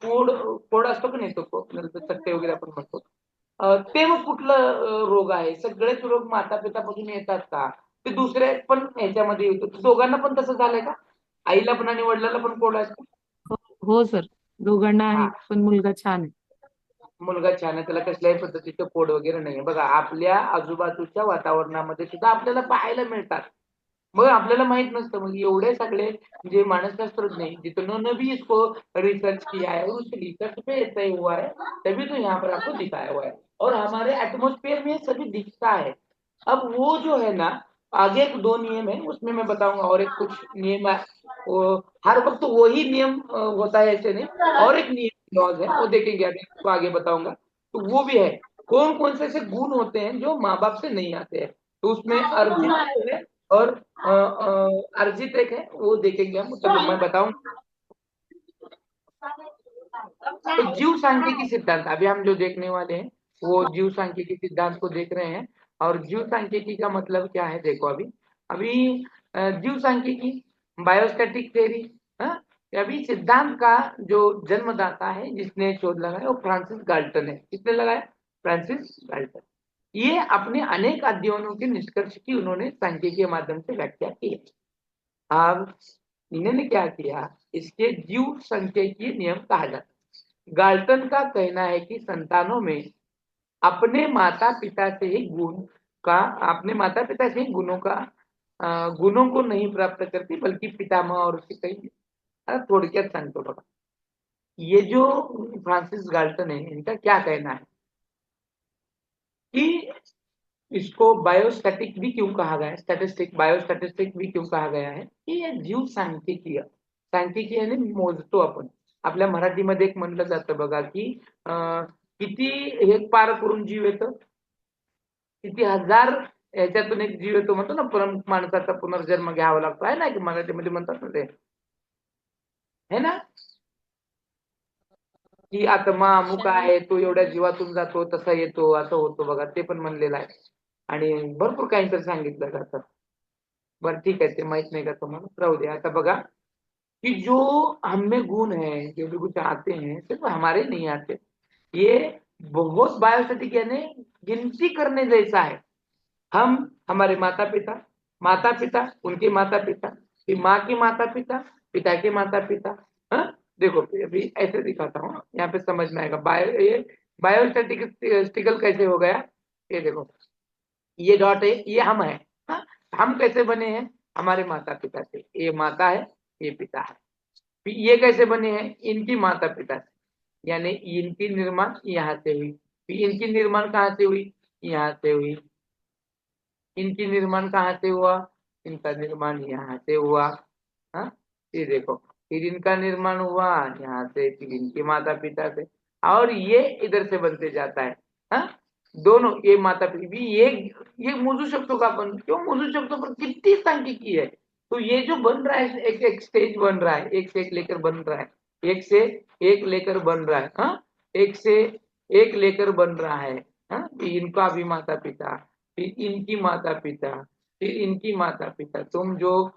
कोड कोड असतो की नाही, तो सत्य वगैरे आपण म्हणतो, ते मग कुठलं रोग आहे? सगळेच रोग माता पितापासून येतात का? ते दुसरे पण ह्याच्यामध्ये येतो? दोघांना पण तसं झालंय का? आईला पण आणि वडिलांना पण कोड असतो? हो हो सर, दोघांना आहे, हा, पण मुलगा छान आहे. मुलगा छान आहे, त्याला कसल्याही पद्धतीचं कोड वगैरे नाहीये. बघा, आपल्या आजूबाजूच्या वातावरणामध्ये सुद्धा आपल्याला पाहायला मिळतात. मग आपल्याला माहित नसतं, मग एवढे सगळे जे मानसशास्त्रज्ञ जिन्होंने भी इसको रिसर्च किया है, उस रिसर्च पे तय हुआ है, तभी तो यहाँ पर आपको दिखाया हुआ है, और हमारे एटमोस्फेयर में सभी दिखता है. अब वो जो है ना, आगे एक 2 नियम है, उसमें मैं बताऊंगा, और एक कुछ नियम है, वो हर वक्त वही नियम होता है ऐसे नहीं, और एक नियम लॉज है, वो देखेंगे अभी, आपको आगे बताऊंगा. तो वो भी है, कौन कौन से ऐसे गुण होते हैं जो माँ बाप से नहीं आते हैं. तो उसमें अर्जित जो है, और अर्जित एक है, वो देखेंगे हम, तब मैं बताऊंगा. तो जीव सांख्यिकी सिद्धांत अभी हम जो देखने वाले हैं, वो जीव सांख्यिकी सिद्धांत को देख रहे हैं. और जीव सांख्यिकी का मतलब क्या है, देखो अभी अभी जीव सांख्यिकी, बायोस्टैटिक थ्योरी, अभी सिद्धांत का जो जन्मदाता है, जिसने शोध लगाया, वो फ्रांसिस गाल्टन है. किसने लगाया? Francis Galton. ये अपने अनेक अध्ययनों के निष्कर्ष की उन्होंने सांख्यिकी के माध्यम से व्याख्या की है. अब इन्होंने क्या किया, इसके जीव सांख्यिकीय नियम कहा जाता है. गाल्टन का कहना है कि संतानों में अपने माता पिता से ही अपने माता पिता से ही गुणों को नहीं प्राप्त करती, बल्कि पितामह और उसके कई. थोडक्यात सांगतो बघा, ये जो फ्रांसिस गाल्टन है, इनका क्या कहना है कि इसको बायोस्टैटिक भी क्यों कहा गया है, बायोस्टॅटिस्टिक भी क्यों कहा गया है, की ये जीव सांख्यिकीय. सांख्यिकीय मोजतो आपण. आपल्या मराठीमध्ये एक म्हणलं जातं बघा, की किती हे पार करून जीव येतं, किती हजार ह्याच्यातून एक जीव येतो म्हणतो ना, माणसाचा पुनर्जन्म घ्यावा लागतो, आहे ना, की मराठीमध्ये म्हणतात ना ते, है ना, की आत्मा अमुक आहे, तो एवढ्या जीवातून जातो, तसा येतो, असं होतो बघा, ते पण म्हणलेलं आहे. आणि भरपूर काहीतरी सांगितलं जातं. बरं ठीक है, ते माहित नहीं का तुम्हाला, राहू दे. आता बघा कि जो हमें गुण है, जो भी कुछ आते हैं, सिर्फ हमारे नहीं आते, ये बहुत बायोस्टैटिक यानी गिनती करने जैसा है. हम, हमारे माता पिता, माता पिता, उनके माता पिता, फिर माँ के माता पिता, पिता के माता पिता. देखो अभी ऐसे दिखाता हूँ, यहाँ पे समझ में आएगा. ये बायोस्टैटिस्टिकल कैसे हो गया, ये देखो, ये डॉट है, ये हम है. हाँ? हम कैसे बने हैं? हमारे माता पिता से. ये माता है, ये पिता है. फिर ये कैसे बने हैं? इनकी माता पिता से, यानी इनकी निर्माण यहाँ से हुई. फिर इनकी निर्माण कहाँ से हुई? यहाँ से हुई. इनकी निर्माण कहाँ से हुआ? इनका निर्माण यहाँ से हुआ. हाँ, ये देखो, फिर इनका निर्माण हुआ यहाँ से, फिर इनके माता पिता से, और ये इधर से बनते जाता है. हाँ, दोनों ये माता पिता भी, ये मोजू शकतो का आपण? क्यों मोजू शकतो, पण किती सांख्यिकी है. तो ये जो बन रहा है, एक एक स्टेज बन रहा है, एक से एक लेकर बन रहा है, एक से एक लेकर बन रहा है. हाँ, एक से एक लेकर बन रहा है. हाँ, इनका भी माता पिता, फिर इनकी माता पिता, फिर इनकी माता पिता. तुम जो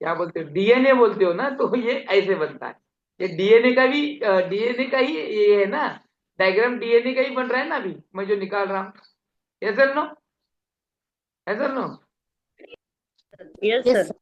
क्या बोलते हो, डीएनए बोलते हो ना, तो ये ऐसे बनता है. ये डीएनए का भी, डीएनए का ही ये है ना, डायग्राम डीएनए का ही बन रहा है ना अभी मैं जो निकाल रहा हूँ. ऐसा नो, ऐसा नो, Yes sir.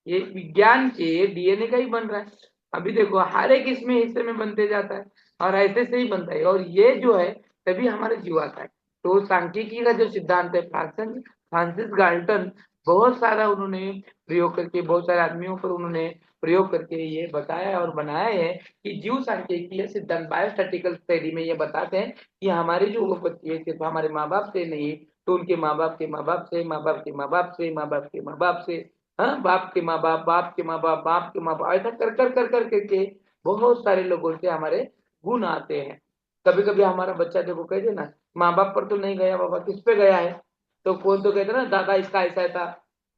ये विज्ञान के डीएनए का ही बन रहा है. अभी देखो, हर एक इसमें हिस्से में बनते जाता है, और ऐसे से ही बनता है, और ये जो है तभी हमारे जीव आता है. तो सांख्यिकी का जो सिद्धांत है, फ्रांसिस गाल्टन, बहुत सारा उन्होंने प्रयोग करके, बहुत सारे आदमियों पर उन्होंने प्रयोग करके ये बताया और बनाया है कि जीव सांख्यिकीय सिद्धांत बायोस्टैटिकल थ्योरी में ये बताते हैं कि हमारी जो उत्पत्ति है सिर्फ हमारे माँ बाप से नहीं, तो उनके माँ बाप के माँ बाप से, माँ बाप के माँ बाप से, माँ बाप के माँ बाप से, हाँ, बाप के माँ बाप, बाप के माँ बाप, बाप के माँ बाप, ऐसा कर कर कर कर करके बहुत सारे लोगों से हमारे गुण आते हैं। कभी कभी हमारा बच्चा देखो कहते ना, माँ बाप पर तो नहीं गया, बाबा किस पे गया है, तो कौन तो कहते ना, दादा इसका ऐसा था,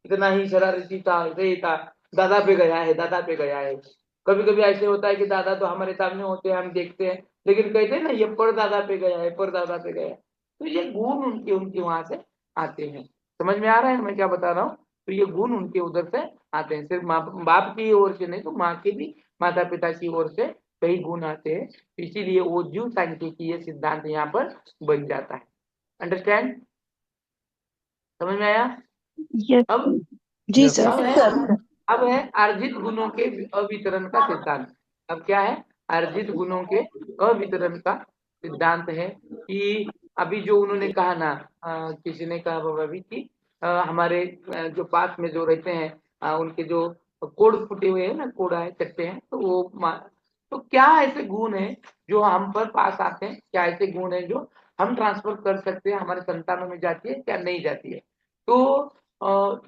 इतना ही शरारती था, ऐसे ही था, दादा पे गया है, दादा पे गया है। कभी कभी ऐसे होता है कि दादा तो हमारे सामने होते हैं, हम देखते हैं, लेकिन कहते हैं ना ये परदादा पे गया है, परदादा पे गया है। तो ये गुण उनके उनके वहां से आते हैं। समझ में आ रहा है मैं क्या बता रहा हूँ? तो ये गुण उनके उधर से आते हैं, सिर्फ माँ बाप की ओर से नहीं, तो माँ के भी, माता पिता की ओर से कई गुण आते हैं। इसीलिए वो जीव सांख्यिकी ये सिद्धांत यहाँ पर बन जाता है। अंडरस्टैंड? समझ में आया? यस अब जी Yes, अब सर। है sir. अब है अर्जित गुणों के अवितरण का सिद्धांत। अब क्या है? अर्जित गुणों के अवितरण का सिद्धांत है कि अभी जो उन्होंने कहा ना, किसी ने कहा बाबा भी कि हमारे जो पास में जो रहते हैं, उनके जो कोड फूटे हुए हैं ना, कोड आए चट्टे हैं, तो वो तो क्या ऐसे गुण है जो हम पर पास आते हैं, क्या ऐसे गुण है जो हम ट्रांसफर कर सकते हैं, हमारे संतानों में जाती है क्या नहीं जाती है? तो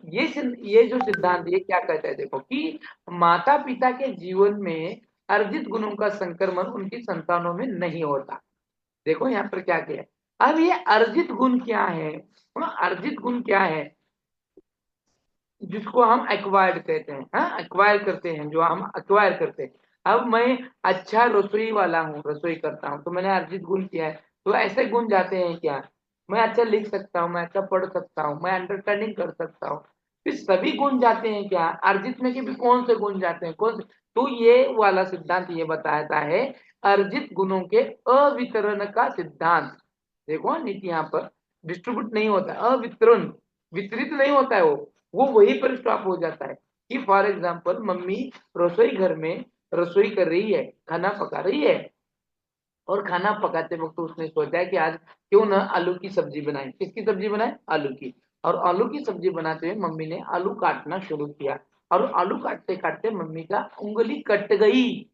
ये जो सिद्धांत ये क्या कहता है देखो, कि माता पिता के जीवन में अर्जित गुणों का संक्रमण उनकी संतानों में नहीं होता। देखो यहाँ पर क्या किया है। अब ये अर्जित गुण क्या है? अर्जित गुण क्या है? जिसको हम एक्वायर्ड कहते हैं, हाँ, एक्वायर करते हैं, जो हम एक्वायर करते हैं। अब मैं अच्छा रसोई वाला हूँ, रसोई करता हूँ, तो मैंने अर्जित गुण किया है। तो ऐसे गुण जाते हैं क्या? मैं अच्छा लिख सकता हूँ, मैं अच्छा पढ़ सकता हूँ, मैं अंडरस्टैंडिंग कर सकता हूँ। ये सभी गुण जाते हैं क्या? अर्जित में के भी कौन से गुण जाते हैं, कौन से? तो ये वाला सिद्धांत ये बताता है अर्जित गुणों के अवितरण का सिद्धांत। देखो नीति यहाँ पर डिस्ट्रीब्यूट नहीं होता है, अवितरण, वितरित नहीं होता है, वो वहीं पर स्टॉप हो जाता है। कि फॉर एग्जाम्पल मम्मी रसोई घर में रसोई कर रही है, खाना पका रही है, और खाना पकाते वक्त उसने सोचा है कि आज क्यों ना आलू की सब्जी बनाए। किसकी सब्जी बनाए? आलू की। और आलू की सब्जी बनाते हुए मम्मी ने आलू काटना शुरू किया, और आलू काटते काटते मम्मी का उंगली कट गई।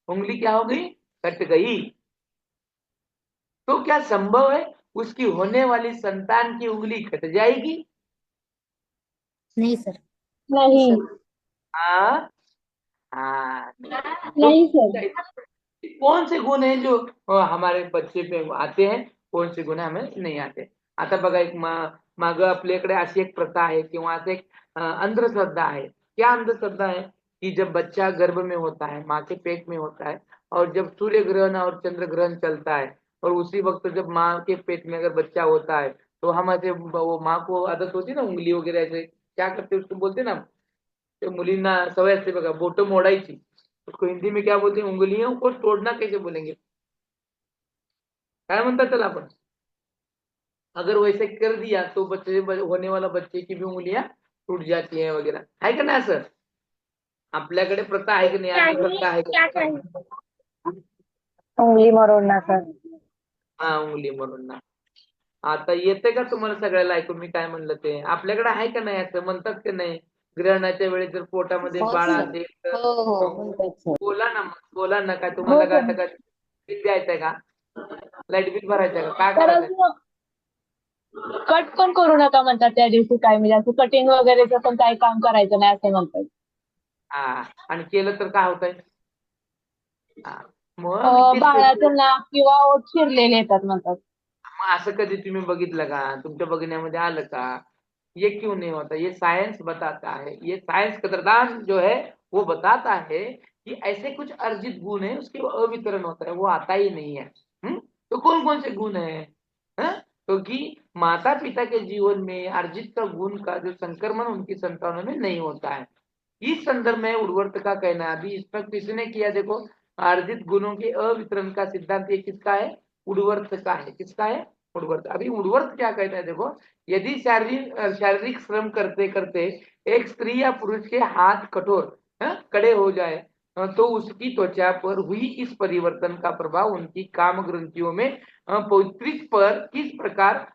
उंगली क्या हो गई? कट गई। तो क्या संभव है उसकी होने वाली संतान की उंगली कट जाएगी? नहीं सर। नहीं, हाँ, हाँ। तो नहीं सर. कौन से गुण हैं जो हमारे बच्चे पे आते हैं, कौन से गुण हमें नहीं आते? आता बघा, एक माग आपल्याकडे अशी एक प्रथा आहे किंवा असं एक अंधश्रद्धा आहे। क्या अंधश्रद्धा है? कि जब बच्चा गर्भ में होता है, माँ के पेट में होता है, और जब सूर्य ग्रहण और चंद्र ग्रहण चलता है, और उसी वक्त जब माँ के पेट में अगर बच्चा होता है, तो हम ऐसे वो माँ को आदत होती है ना, उंगली वगैरह ऐसे क्या करते हैं उसको बोलते हैं ना, ते मुलींना सवय असते बघा बोट मोडायची, उसको हिंदी में क्या बोलते हैं? उंगलियों को तोड़ना कैसे बोलेंगे, क्या म्हणतात त्याला आपण? अगर वैसे कर दिया तो बच्चे होने वाला बच्चे की भी उंगलियां टूट जाती हैं वगैरह, है का नाही सर? आपल्याकडे प्रथा आहे की नाही, अंधश्रद्धा आहे का नाही? उंगली मरोडना सर. हा, उंगली म्हणून ना. आता येते का तुम्हाला सगळ्याला ऐकून मी काय म्हणलं ते? आपल्याकडे आहे का नाही असं, म्हणतात की नाही? ग्रहणाच्या वेळेस जर पोटामध्ये हो बाळ सर. असेल तर हो हो म्हणतात सर. बोला ना, मग बोला ना, काय हो तुम्हाला काय आता सर. काय बिल द्यायचंय का? लाईट बिल भरायचंय का? काय तर करायचंय? अजून कट पण करू नका म्हणतात त्या दिवशी, काय म्हणजे असं कटिंग वगैरेचं पण काही काम करायचं नाही असं म्हणतात. हा, आणि केलं तर काय होतंय? हा, मग मी तेच बाळाचं करतो. नाक किंवा ओठ चिरलेले येतात म्हणतात. मग असं कधी तुम्ही बघितलं का? तुमच्या बघण्यामध्ये आलं का? ये क्यों नहीं होता? ये साइंस बताता है, ये साइंस कदरदान जो है वो बताता है कि ऐसे कुछ अर्जित गुण है, उसके अवितरण होता है, वो आता ही नहीं है। तो कौन कौन से गुण है? क्योंकि माता पिता के जीवन में अर्जित का गुण का जो संक्रमण उनकी संतानों में नहीं होता है। इस संदर्भ में उर्वर्त का कहना है, अभी इस पर किसने किया देखो, अर्जित गुणों के अवितरण का सिद्धांत ये किसका है? उर्वर्त का है। किसका है? उर्वर्त। अभी उर्वर्त क्या कहता है देखो, यदि शारीरिक श्रम करते करते एक स्त्री या पुरुष के हाथ कठोर कड़े हो जाए, तो उसकी त्वचा पर हुई इस परिवर्तन का प्रभाव उनकी काम ग्रंथियों में पौत्रिक पर किस प्रकार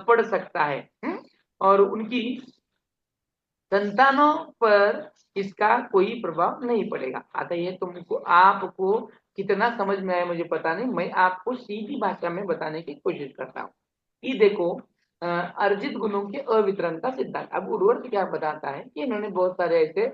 पड़ सकता है, और उनकी संतानों पर इसका कोई प्रभाव नहीं पड़ेगा। आता ये तुमको आपको कितना समझ में आया मुझे पता नहीं, मैं आपको सीधी भाषा में बताने की कोशिश करता हूँ। ये देखो, अर्जित गुणों के अवितरण का सिद्धांत। अब उर्वरक क्या बताता है कि इन्होंने बहुत सारे ऐसे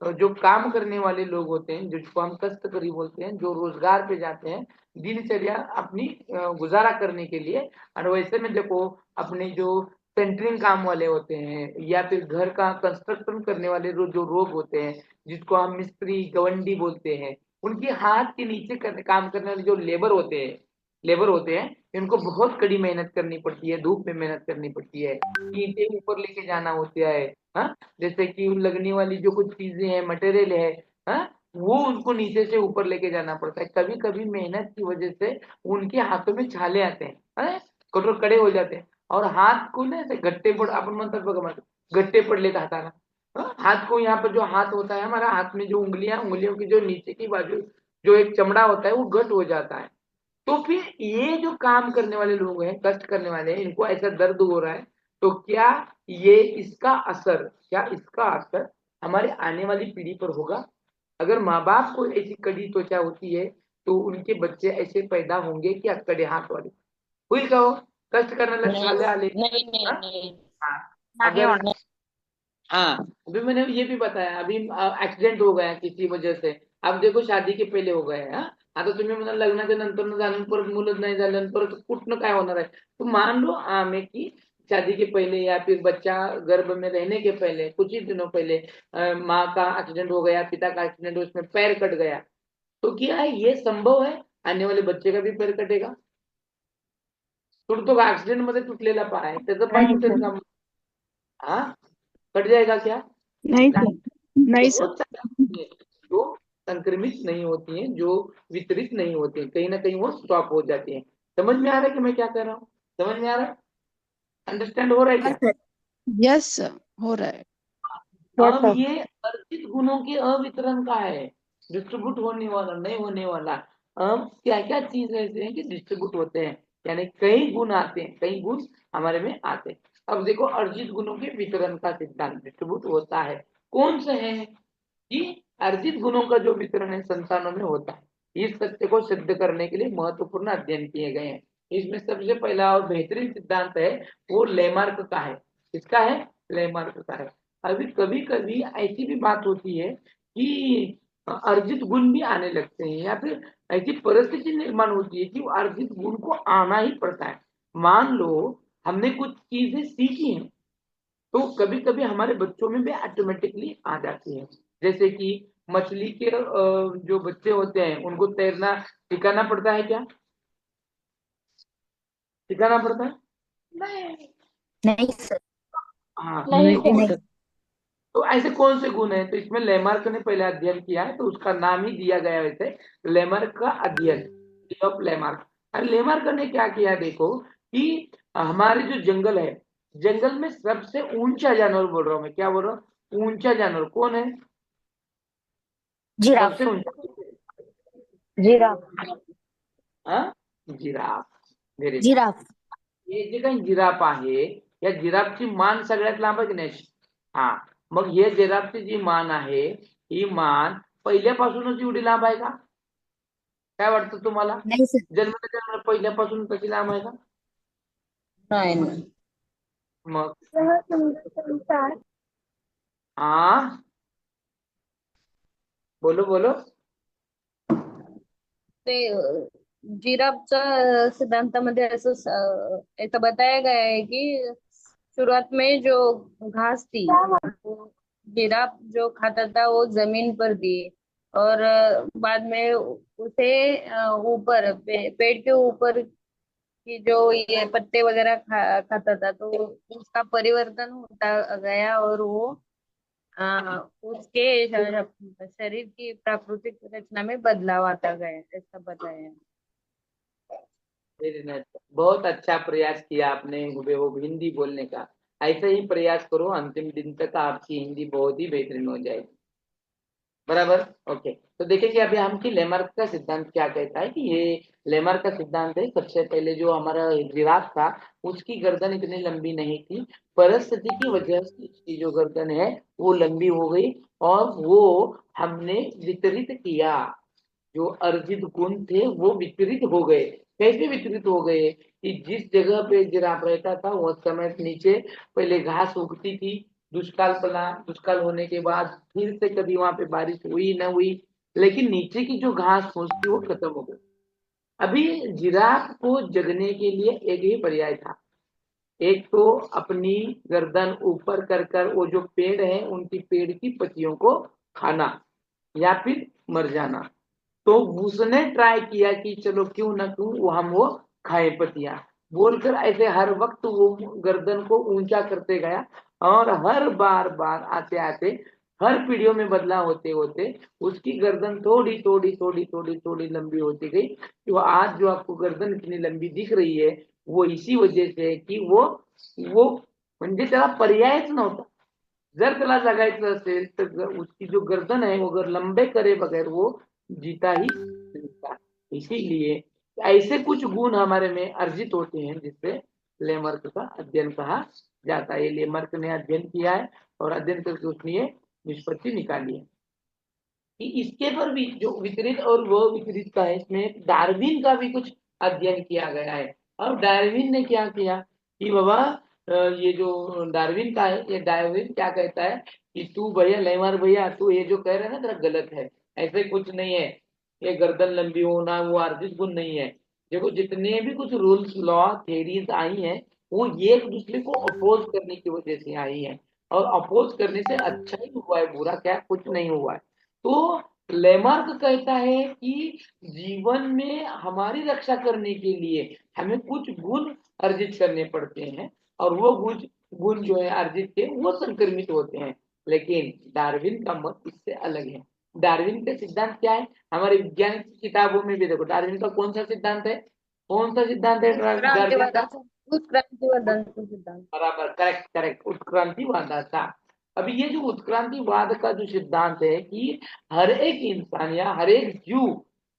जो काम करने वाले लोग होते हैं, जिसको हम कष्टकरी बोलते हैं, जो रोजगार पे जाते हैं दिनचर्या अपनी गुजारा करने के लिए, और वैसे में देखो अपने जो सेंटरिंग काम वाले होते हैं या फिर घर का कंस्ट्रक्शन करने वाले जो लोग होते हैं, जिसको हम मिस्त्री गवंडी बोलते हैं, उनके हाथ के नीचे काम करने वाले जो लेबर होते हैं, इनको बहुत कड़ी मेहनत करनी पड़ती है, धूप में मेहनत करनी पड़ती है, ईंटें ऊपर लेके जाना होता है, हाँ, जैसे कि लगने वाली जो कुछ चीजें हैं, मटेरियल है, हाँ, वो उनको नीचे से ऊपर लेके जाना पड़ता है। कभी कभी मेहनत की वजह से उनके हाथों में छाले आते हैं, हाँ, कठोर कड़े हो जाते हैं, और हाथ को ना ऐसे गट्टे पड़, अपन म्हणतात बघा मग गट्टे पडले हाथाला, हाँ, हाथ को, यहाँ पर जो हाथ होता है हमारा, हाथ में जो उंगलियों की जो नीचे की बाजू जो एक चमड़ा होता है वो गट हो जाता है। तो फिर ये जो काम करने वाले लोग हैं, कष्ट करने वाले हैं, इनको ऐसा दर्द हो रहा है, तो क्या इसका असर हमारे आने वाली पीढ़ी पर होगा? अगर माँ बाप को ऐसी कड़ी त्वचा होती है तो उनके बच्चे ऐसे पैदा होंगे कि अक्कड़े हाथ वाले होईल का हो? कष्ट करण्याला नहीं छाले आले, नहीं नहीं हाँ? नहीं हाँ, नाही अगर, होणार. हाँ, अभी मैंने ये भी बताया, अभी एक्सीडेंट हो गया किसी वजह से, अब देखो शादी के पहिले हो गए, हाँ, आता तुम्ही म्हणाल लग्नाच्या नंतर झालं, परत मुलं नाही झालं, परत कुठनं काय होणार आहे, तो मान लो में कि शादी के पहले या फिर बच्चा गर्भ में रहने के पहले कुछ ही दिनों पहले माँ का एक्सीडेंट हो गया, पिता का एक्सीडेंट, उसमें पैर कट गया, तो क्या ये संभव है आने वाले बच्चे का भी पैर कटेगा? तुटतो का? ऍक्सिडेंट मध्ये तुटलेला पाय त्याचं पाय नाही तुटेल सर. का? हाँ, कट जाएगा क्या? नहीं सर, नहीं सर. बहुत सारी चीजें हैं जो संक्रमित नहीं होती हैं, जो वितरित नहीं होती हैं, कहीं ना कहीं वो स्टॉप हो जाती हैं। समझ में आ रहा है कि मैं क्या कह रहा हूँ? समझ में आ रहा है? अंडरस्टैंड हो रहा है हाँ क्या? सर। यस सर, हो रहा है. Yes, अब sir. ये अर्जित गुणों के अवितरण का है, डिस्ट्रीब्यूट होने वाला नहीं होने वाला। अब क्या क्या चीज ऐसे हैं कि डिस्ट्रीब्यूट होते हैं, यानी कई गुण आते हैं, कई गुण हमारे में आते हैं। अब देखो अर्जित गुणों के वितरण का सिद्धांत डिस्ट्रीब्यूट होता है, कौन सा है कि अर्जित गुणों का जो वितरण है संतानों में होता है। इस सत्य को सिद्ध करने के लिए महत्वपूर्ण अध्ययन किए गए हैं। इसमें सबसे पहला और बेहतरीन सिद्धांत है वो लेमार्क का है। किसका है? लेमार्क का है। अभी कभी कभी ऐसी भी बात होती है कि अर्जित गुण भी आने लगते हैं, या फिर ऐसी परिस्थिति निर्माण होती है कि वो अर्जित गुण को आना ही पड़ता है। मान लो हमने कुछ चीजें सीखी हैं, तो कभी कभी हमारे बच्चों में भी ऑटोमेटिकली आ जाती है। जैसे कि मछली के जो बच्चे होते हैं उनको तैरना सिखाना पड़ता है क्या? सिखाना पड़ता है? नहीं सर। हाँ, नहीं तो नहीं नहीं। सर. तो ऐसे कौन से गुण हैं? तो इसमें लेमार्क ने पहले अध्ययन किया है, तो उसका नाम ही दिया गया है वैसे, लेमार्क का अध्ययन, ऑफ लेमार्क। और लेमार्क ने क्या किया देखो कि हमारे जो जंगल है, जंगल में सबसे ऊंचा जानवर बोल रहा हूँ मैं, क्या बोल रहा हूँ? ऊंचा जानवर कौन है? जिराफ। सबसे ऊंचा, जिराफ. हाँ, जिराफ। Very good. जिराफ। हे जे काही जिराफ आहे, या जिराफची मान सगळ्यात लांब आहे की नाही? हा, मग हे जिराफची जी मान आहे, ही मान पहिल्यापासूनच एवढी लांब आहे का? काय वाटतं तुम्हाला? नहीं सर। जन्मल्याच्या पहिल्यापासून तशी लांब आहे का? नहीं नहीं मग हा, बोलो बोलो. ते जिराफचा सिद्धांतामध्ये असं ऐसा बताया गया है कि शुरुआत में जो घास थी वो जिराफ जो खाता था वो जमीन पर थी, और बाद में उसे ऊपर पेड़ के ऊपर की जो ये पत्ते वगैरह खाता था, तो उसका परिवर्तन होता गया और वो उसके शरीर की प्राकृतिक रचना में बदलाव आता गया, ऐसा बताया। वेरी नाइस, बहुत अच्छा प्रयास किया आपने हुबेहूब हिंदी बोलने का। ऐसे ही प्रयास करो, अंतिम दिन तक आपकी हिंदी बहुत ही बेहतरीन हो जाएगी। बराबर, ओके। तो देखेंगे अभी हम कि लेमार्क का सिद्धांत क्या कहता है कि ये लेमार्क का सिद्धांत है, सबसे पहले जो हमारा जिराफ था उसकी गर्दन इतनी लंबी नहीं थी, परिस्थिति की वजह से उसकी जो गर्दन है वो लंबी हो गई, और वो हमने वितरित किया, जो अर्जित गुण थे वो वितरित हो गए। कैसे वितरित हो गए कि जिस जगह पे जिराफ रहता था उस समय नीचे पहले घास उगती थी, दुष्काल पड़ा, दुष्काल होने के बाद फिर से कभी वहां पे बारिश हुई न हुई, लेकिन नीचे की जो घास फूस थी वो खत्म हो गई। अभी जिराफ को जगने के लिए एक ही पर्याय था, एक तो अपनी गर्दन ऊपर कर कर वो जो पेड़ है उनकी पेड़ की पत्तियों को खाना या फिर मर जाना। तो उसने ट्राई किया कि चलो क्यों ना क्यों वो खाए पत्तियां, बोलकर ऐसे हर वक्त वो गर्दन को ऊंचा करते गया, और हर बार बार आते आते हर पीढ़ियों में बदलाव होते होते उसकी गर्दन थोड़ी थोड़ी थोड़ी थोड़ी थोड़ी लंबी होती गई। कि वो आज जो आपको गर्दन इतनी लंबी दिख रही है वो इसी वजह से है कि वो म्हणजे त्याला पर्यायच नव्हता। जर त्याला जगायचं असेल तर उसकी जो गर्दन है वो अगर लंबे करे बगैर वो जीता ही नहीं था। इसीलिए ऐसे कुछ गुण हमारे में अर्जित होते हैं जिससे लेमर्क का अध्ययन कहा जाता है। लेमर्क ने अध्ययन किया है और अध्ययन करके उसने ये निष्पत्ति निकाली है कि इसके पर भी जो वितरित और वो वितरित का है, इसमें डार्विन का भी कुछ अध्ययन किया गया है। अब डार्विन ने क्या किया कि बाबा ये जो डार्विन का है, ये डार्विन क्या कहता है कि तू भैया लेमर भैया तू ये जो कह रहा है ना तेरा गलत है, ऐसे कुछ नहीं है, ये गर्दन लंबी होना वो अर्जित गुण नहीं है। देखो जितने भी कुछ रूल्स लॉ थेरीज आई हैं वो ये एक दूसरे को अपोज करने की वजह से आई है, और अपोज करने से अच्छा ही हुआ है, बुरा क्या कुछ नहीं हुआ है। तो लेमार्क कहता है कि जीवन में हमारी रक्षा करने के लिए हमें कुछ गुण अर्जित करने पड़ते हैं, और वो गुण गुण जो है अर्जित के वो संक्रमित होते हैं। लेकिन डार्विन का मत इससे अलग है। डार्विन का सिद्धांत क्या है, हमारे विज्ञान की किताबों में भी देखो डार्विन का कौन सा सिद्धांत है, कौन सा सिद्धांत है डार्विन का? उत्क्रांतिवादाचा सिद्धांत। बराबर, करेक्ट करेक्ट, उत्क्रांतिवादाचा। अभी ये जो उत्क्रांतिवाद का जो सिद्धांत है कि हर एक इंसान या हर एक जीव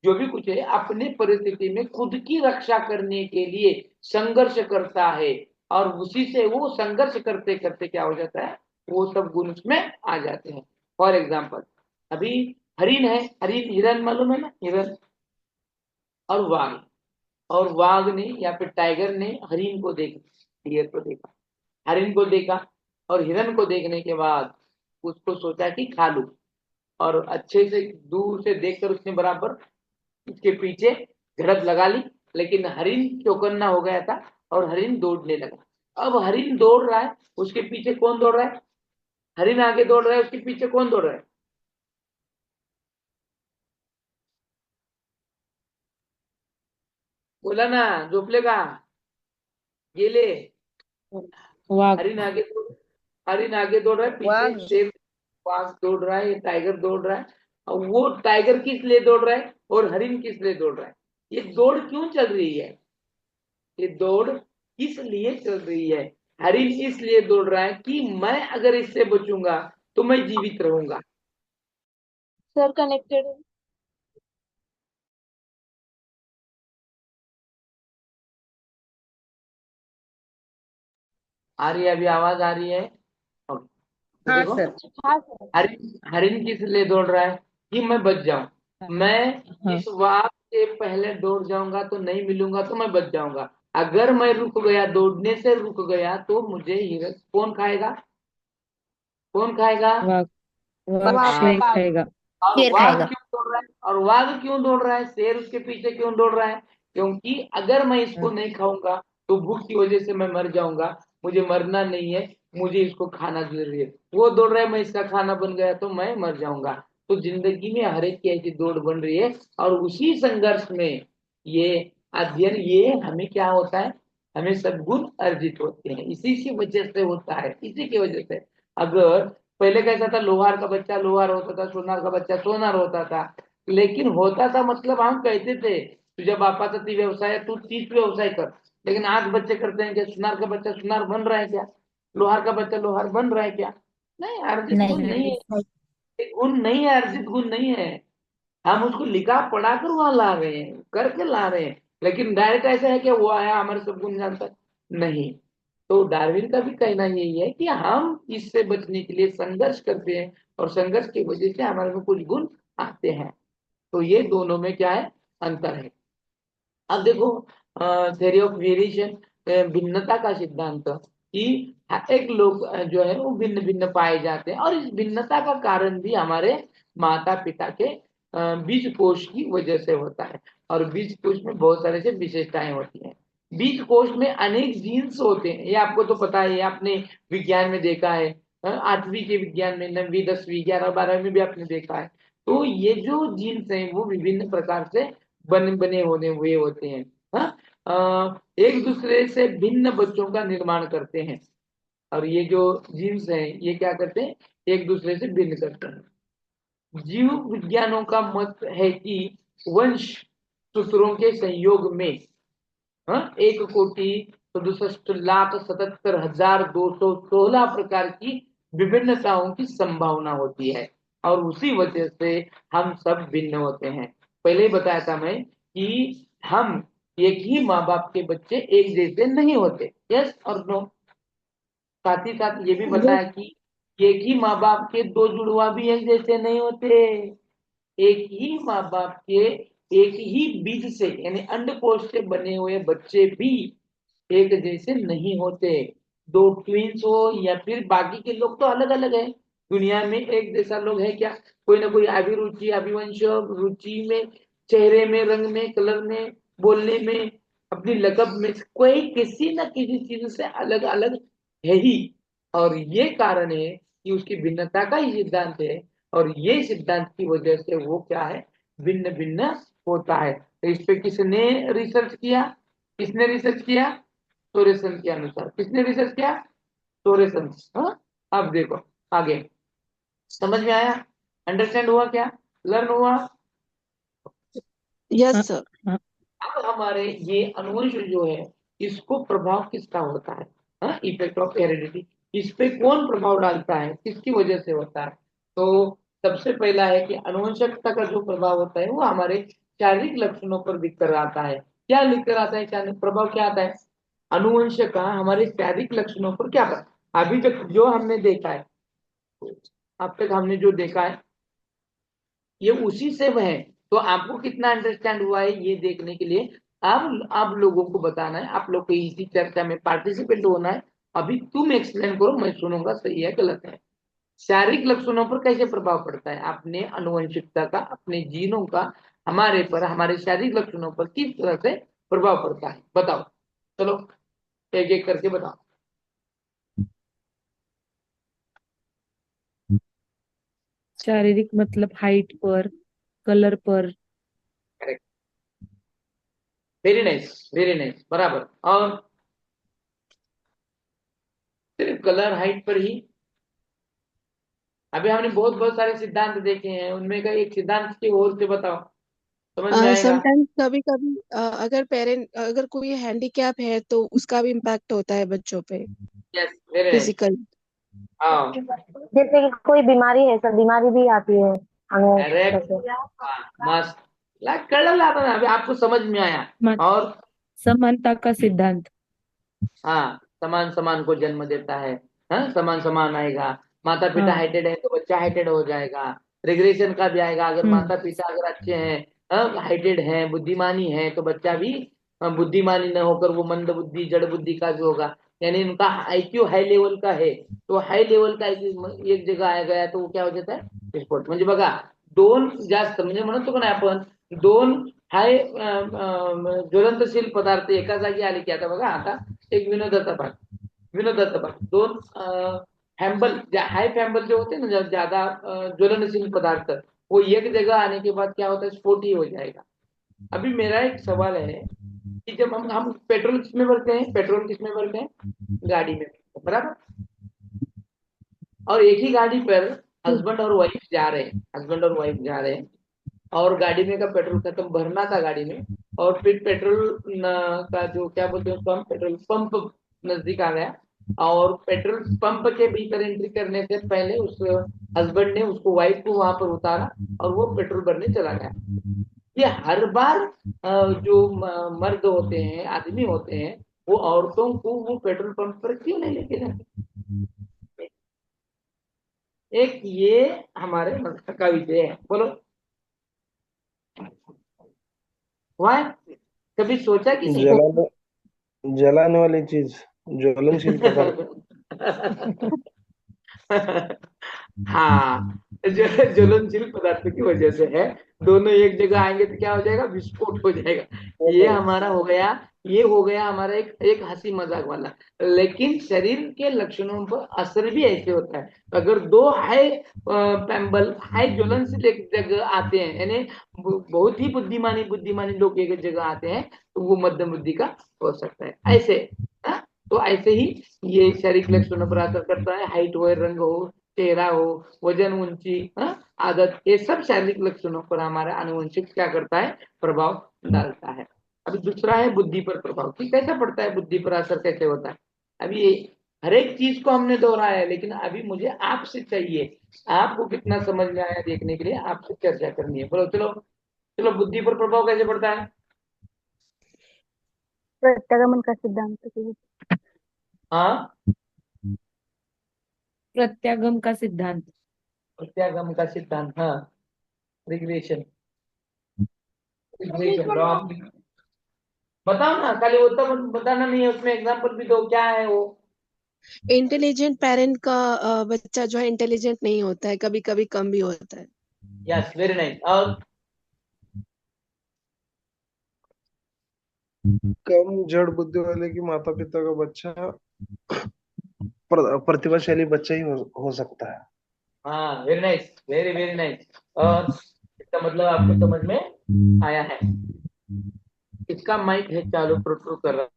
जो भी कुछ है अपने परिस्थिति में खुद की रक्षा करने के लिए संघर्ष करता है, और उसी से वो संघर्ष करते करते क्या हो जाता है वो सब गुण उसमें आ जाते हैं। फॉर एग्जाम्पल अभी हरिण है, हरिण हिरन मालूम है ना, हिरन और वाघ, और वाघ ने या फिर टाइगर ने हरिण को देखा, डियर को देखा, हरिण को देखा, और हिरन को देखने के बाद उसको सोचा कि खा लूं, और अच्छे से दूर से देखकर उसने बराबर उसके पीछे झड़प लगा ली, लेकिन हरिण चौकन्ना हो गया था और हरिण दौड़ने लगा। अब हरिण दौड़ रहा है, उसके पीछे कौन दौड़ रहा है? हरिण आगे दौड़ रहा है, उसके पीछे कौन दौड़ रहा है? बोला ना, झोपले का गेले? वाघ। हरिण आगे दौड़ रहा है, वाघ। पीछे शेर वाघ दौड़ रहा है, टाइगर दौड़ रहा है। और वो टाइगर किस लिए दौड़ रहा है और हरिण किस लिए दौड़ रहा है? ये दौड़ क्यों चल रही है? ये दौड़ किस लिए चल रही है? हरिण इसलिए दौड़ रहा है कि मैं अगर इससे बचूंगा तो मैं जीवित रहूंगा। सर कनेक्टेड है। आ रही है अभी आवाज आ रही है? ओके। तो हाँ देखो सर। हाँ सर। हरिण हरिण किस लिए दौड़ रहा है कि मैं बच जाऊं, मैं हाँ। इस वाघ से पहले दौड़ जाऊंगा तो नहीं मिलूंगा तो मैं बच जाऊंगा। अगर मैं रुक गया, दौड़ने से रुक गया तो मुझे हिरन कौन खाएगा? कौन खाएगा? वाघ। वाघ वाघ। शेर वाघ। खाएगा। और शेर वाघ खाएगा। क्यों दौड़ रहा है? और वाघ क्यों दौड़ रहा है? शेर उसके पीछे क्यों दौड़ रहा है? क्योंकि अगर मैं इसको हाँ। नहीं खाऊंगा तो भूख की वजह से मैं मर जाऊंगा, मुझे मरना नहीं है, मुझे इसको खाना जरूरी है। वो दौड़ रहा है, मैं इसका खाना बन गया तो मैं मर जाऊंगा। तो जिंदगी में हर एक की ऐसी दौड़ बन रही है, और उसी संघर्ष में ये अध्ययन ये हमें क्या होता है, हमें सद्गुण अर्जित होते हैं, इसी की वजह से होता है, इसी की वजह से। अगर पहले कैसा था, लोहार का बच्चा लोहार होता था, सोनार का बच्चा सोनार होता था, लेकिन होता था मतलब हम कहते थे तुझ्या बापाचा ती व्यवसाय है, तू तीच व्यवसाय कर। लेकिन आज बच्चे करते हैं क्या? सुनार का बच्चा सुनार बन रहा है क्या? लोहार का बच्चा लोहार बन रहा है क्या? नहीं, अर्जित गुण नहीं। नहीं है, ये गुण नहीं है, अर्जित गुण नहीं है। हम उसको लिखा पढ़ा कर वहां ला रहे हैं, करके ला रहे हैं, लेकिन डायरेक्ट ऐसा है कि वो आया हमारे सब गुण जानता है, नहीं। तो डार्विन का भी कहना यही है कि हम इससे बचने के लिए संघर्ष करते हैं, और संघर्ष की वजह से हमारे में कुछ गुण आते हैं। तो ये दोनों में क्या है, अंतर है। अब देखो, थ्योरी ऑफ वेरिएशन, भिन्नता का सिद्धांत, कि हर एक लोग जो है वो भिन्न भिन्न पाए जाते हैं, और इस भिन्नता का कारण भी हमारे माता पिता के बीज कोश की वजह से होता है। और बीज कोश में बहुत सारे से विशेषताएं होती हैं। बीज कोश में अनेक जीन्स होते हैं, ये आपको तो पता है, ये आपने विज्ञान में देखा है, 8वीं के विज्ञान में, 9वीं 10वीं 11 12 में भी आपने देखा है। तो ये जो जीन्स हैं वो विभिन्न प्रकार से बने होने हुए होते हैं। हाँ, एक दूसरे से भिन्न बच्चों का निर्माण करते हैं, और ये जो जीन्स हैं ये क्या करते हैं, एक दूसरे से भिन्न करते हैं। जीव विज्ञानों का मत है कि वंश सूत्रों के संयोग में 1,67,77,216 प्रकार की विभिन्नताओं की संभावना होती है, और उसी वजह से हम सब भिन्न होते हैं। पहले ही बताया था मैं कि हम एक ही माँ बाप के बच्चे एक जैसे नहीं होते, यस और नो। साथ ही साथ ये भी बताया कि एक ही माँ बाप के दो जुड़वा भी एक जैसे नहीं होते। एक ही माँ बाप के एक ही बीज से यानी अंडकोश से बने हुए बच्चे भी एक जैसे नहीं होते। दो ट्विंस हो या फिर बाकी के लोग तो अलग अलग है। दुनिया में एक जैसा लोग है क्या? कोई ना कोई अभिरुचि अभिवंश रुचि में, चेहरे में, रंग में, कलर में, बोलने में, अपनी लकब में, कोई किसी न किसी चीज से अलग अलग है ही। और ये कारण है कि उसकी भिन्नता का ही सिद्धांत है, और ये सिद्धांत की वजह से वो क्या है, भिन्न भिन्न होता है। तो इस पे किसने रिसर्च किया? किसने रिसर्च किया? सोरेसन के अनुसार। किसने रिसर्च किया? सोरेसन। हाँ, अब देखो आगे, समझ में आया? अंडरस्टैंड हुआ क्या? लर्न हुआ? Yes sir. हाँ, अब हमारे ये अनुवंश जो है, इसको प्रभाव किसका होता है? हाँ, इफेक्ट ऑफ हेरिडिटी, इस पे कौन प्रभाव डालता है, किसकी वजह से होता है? तो सबसे पहला है कि अनुवंशिकता का जो प्रभाव होता है वो हमारे शारीरिक लक्षणों पर दिख कर आता है। क्या लिख कर आता है? शारीरिक प्रभाव क्या आता है? अनुवंश का हमारे शारीरिक लक्षणों पर क्या कर, अभी तक जो हमने देखा है, अब तक हमने जो देखा है ये उसी से वह है। तो आपको कितना अंडरस्टैंड हुआ है ये देखने के लिए आप लोगों को बताना है, आप लोग को इसी चर्चा में पार्टिसिपेट होना है। अभी तुम एक्सप्लेन करो, मैं सुनूंगा सही है गलत है। शारीरिक लक्षणों पर कैसे प्रभाव पड़ता है? अपने अनुवंशिकता का, अपने जीनों का हमारे पर, हमारे शारीरिक लक्षणों पर किस तरह से प्रभाव पड़ता है, बताओ। चलो एक एक करके बताओ। शारीरिक मतलब हाइट पर, कलर पर। करेक्ट, वेरी नाइस, बराबर। और सिर्फ कलर हाइट पर ही? अभी हमने बहुत बहुत सारे सिद्धांत देखे हैं, उनमें का एक सिद्धांत की ओर से बताओ, समझ में आएगा। समटाइम्स कभी कभी अगर पेरेंट, अगर कोई हैंडीकैप है तो उसका भी इम्पैक्ट होता है बच्चों पे यस, वेरी नाइस। फिजिकल। हाँ, जैसे कि कोई बीमारी है सर, बीमारी भी आती है अनुवंशिकता करेक्ट। से। हाँ, मस्त। लाइक कलर आता ना, अभी आपको समझ में आया। मान- और समानता का सिद्धांत। हाँ, समान समान को जन्म देता है। हाँ, समान समान आएगा। माता पिता हाँ। हाइटेड है तो बच्चा हाइटेड हो जाएगा। रिग्रेशन का भी आएगा, अगर हम्म। माता पिता अगर अच्छे हैं, हाइटेड हैं, बुद्धिमानी है, तो बच्चा भी बुद्धिमानी न होकर वो मंद बुद्धि, जड़ बुद्धि का भी होगा। यानी उनका आईक्यू हाई लेवल का है, तो हाई लेवल का एक जगह आ गया तो वो क्या हो जाता है, स्पोर्ट। म्हणजे बघा, दोन जास्त म्हणजे म्हणतो का नाही आपण, दोन हाय ज्वलंतशील पदार्थ एका जागी आले की, आता बघा, आता एक विनोदाचा भाग, दोन फैम्बल, हाई फैम्बल जो होते हैं ना, ज्यादा ज्वलनशील पदार्थ, वो एक जगह आने के बाद क्या होता है, स्फोट ही हो जाएगा। अभी मेरा एक सवाल है कि जब हम पेट्रोल किसमें भरते हैं, पेट्रोल किसमें भरते हैं? गाड़ी में, बराबर। और एक ही गाड़ी पर हस्बैंड और वाइफ जा रहे हैं, हस्बैंड और वाइफ जा रहे हैं, और गाड़ी में का पेट्रोल खत्म, भरना था गाड़ी में, और फिर पेट्रोल का जो क्या बोलते हैं उसको हम, पेट्रोल पंप नजदीक आ गया, और पेट्रोल पंप के भीतर एंट्री करने से पहले उस हस्बैंड ने उसको, वाइफ को वहां पर उतारा और वो पेट्रोल भरने चला गया। ये हर बार जो मर्द होते हैं, आदमी होते हैं, वो औरतों को वो पेट्रोल पंप पर क्यों नहीं लेके जाते? एक ये हमारे मस्तिष्क का विषय है, बोलो वाई। कभी सोचा कि नहीं? जलाने जलाने वाली चीज, ज्वलनशील पदार्थ। हाँ, जो ज्वलनशील पदार्थ की वजह से है। दोनों एक जगह आएंगे तो क्या हो जाएगा? विस्फोट हो जाएगा। ये हमारा हो गया, ये हो गया हमारा एक एक हंसी मजाक वाला। लेकिन शरीर के लक्षणों पर असर भी ऐसे होता है। अगर दो हाई पैम्बल हाई ज्वलनशील एक जगह आते हैं, यानी बहुत ही बुद्धिमानी बुद्धिमानी लोग एक जगह आते हैं, तो वो मध्यम बुद्धि का हो सकता है ऐसे। हाँ? तो ऐसे ही ये शारीरिक लक्षणों पर असर करता है। हाइट हो, रंग हो, चेहरा हो, वजन, ऊंची, आदत, ये सब शारीरिक लक्षणों पर हमारा आनुवंशिक क्या करता है? प्रभाव डालता है। अभी दूसरा है बुद्धि पर प्रभाव, कि कैसा पड़ता है, बुद्धि पर असर कैसे होता है। अभी ये हर एक चीज को हमने दोहराया है, लेकिन अभी मुझे आपसे चाहिए, आपको कितना समझ में आया देखने के लिए आपसे चर्चा करनी है। बोलो, चलो चलो, बुद्धि पर प्रभाव कैसे पड़ता है? प्रत्यागमन का सिद्धांत की। हाँ, प्रत्यागम का सिद्धांत। प्रत्यागम का सिद्धांत, हाँ। Regression, regression law. बताओ ना, खाली वो तो बताना नहीं है, उसमें एग्जांपल भी दो, क्या है वो? इंटेलिजेंट पेरेंट का बच्चा जो है इंटेलिजेंट नहीं होता है, कभी कभी कम भी होता है। Yes, very nice. और कम जड़ बुद्धि वाले की माता पिता का बच्चा प्रतिभाशाली बच्चा ही हो सकता है। हाँ, very nice, very very nice. और इसका मतलब आपको समझ में आया है। इसका माइक है चालू, प्रोट्रू कर रहा है।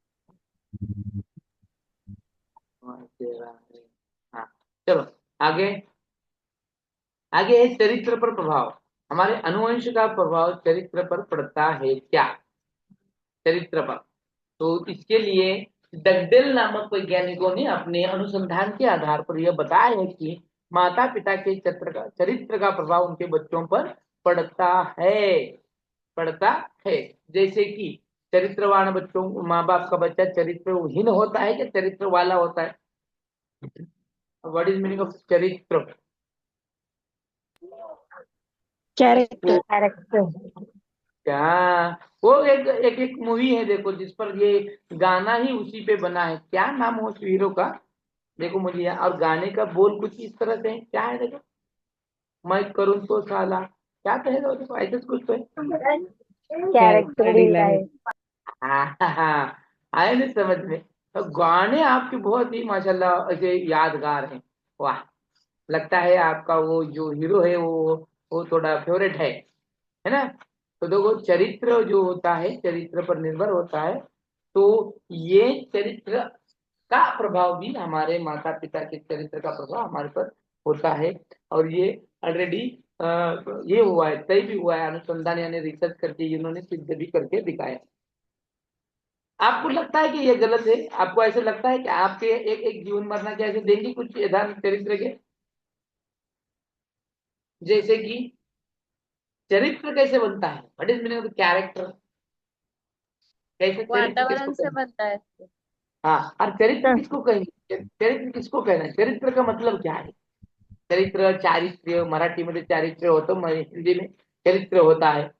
हाँ, चलो आगे। आगे है चरित्र पर प्रभाव। हमारे अनुवंश का प्रभाव चरित्र पर पड़ता है क्या? चरित्र पर। तो इसके लिए डगडेल नामक वैज्ञानिकों ने अपने अनुसंधान के आधार पर यह बताया है कि माता पिता के चरित्र का प्रभाव उनके बच्चों पर पड़ता है। पड़ता है। जैसे कि चरित्रवान बच्चों, माँ बाप का बच्चा चरित्रहीन होता है या चरित्र वाला होता है? व्हाट इज मीनिंग ऑफ चरित्र? कैरेक्टर। कैरेक्टर। क्या वो एक एक एक मूवी है, देखो, जिस पर ये गाना ही उसी पे बना है। क्या नाम हो उस हीरो का? देखो मुझे और गाने का बोल कुछ इस तरह से है, क्या है देखो, मैं करूँ तो साला, क्या कहेगा देखो, ऐसे कुछ तो है। कैरेक्टर ढीला है। हाँ हाँ, आए नहीं समझ में? तो गाने आपके बहुत ही माशाल्लाह ऐसे यादगार हैं। वाह, लगता है आपका वो जो हीरो है वो थोड़ा फेवरेट है ना? तो देखो, चरित्र जो होता है चरित्र पर निर्भर होता है। तो ये चरित्र का प्रभाव भी, हमारे माता पिता के चरित्र का प्रभाव हमारे पर होता है। और ये ऑलरेडी ये हुआ है, तय भी हुआ है, अनुसंधान यानी रिसर्च करके इन्होंने सिद्ध भी करके दिखाया। आपको लगता है कि ये गलत है? आपको ऐसे लगता है कि आपके एक एक जीवन मरना कैसे देंगे कुछ यथार्थ चरित्र के? जैसे कि चरित्र कैसे बनता है? What is meaning of character? कैसे चरित्र किसको वातावरण से कहते हैं? बनता है। हाँ, और चरित्र किसको कहेंगे? चरित्र किसको कहना है? चरित्र का मतलब क्या है? चरित्र, चारित्र्य, मराठी में चारित्र्य होता है, हिंदी में चरित्र होता है,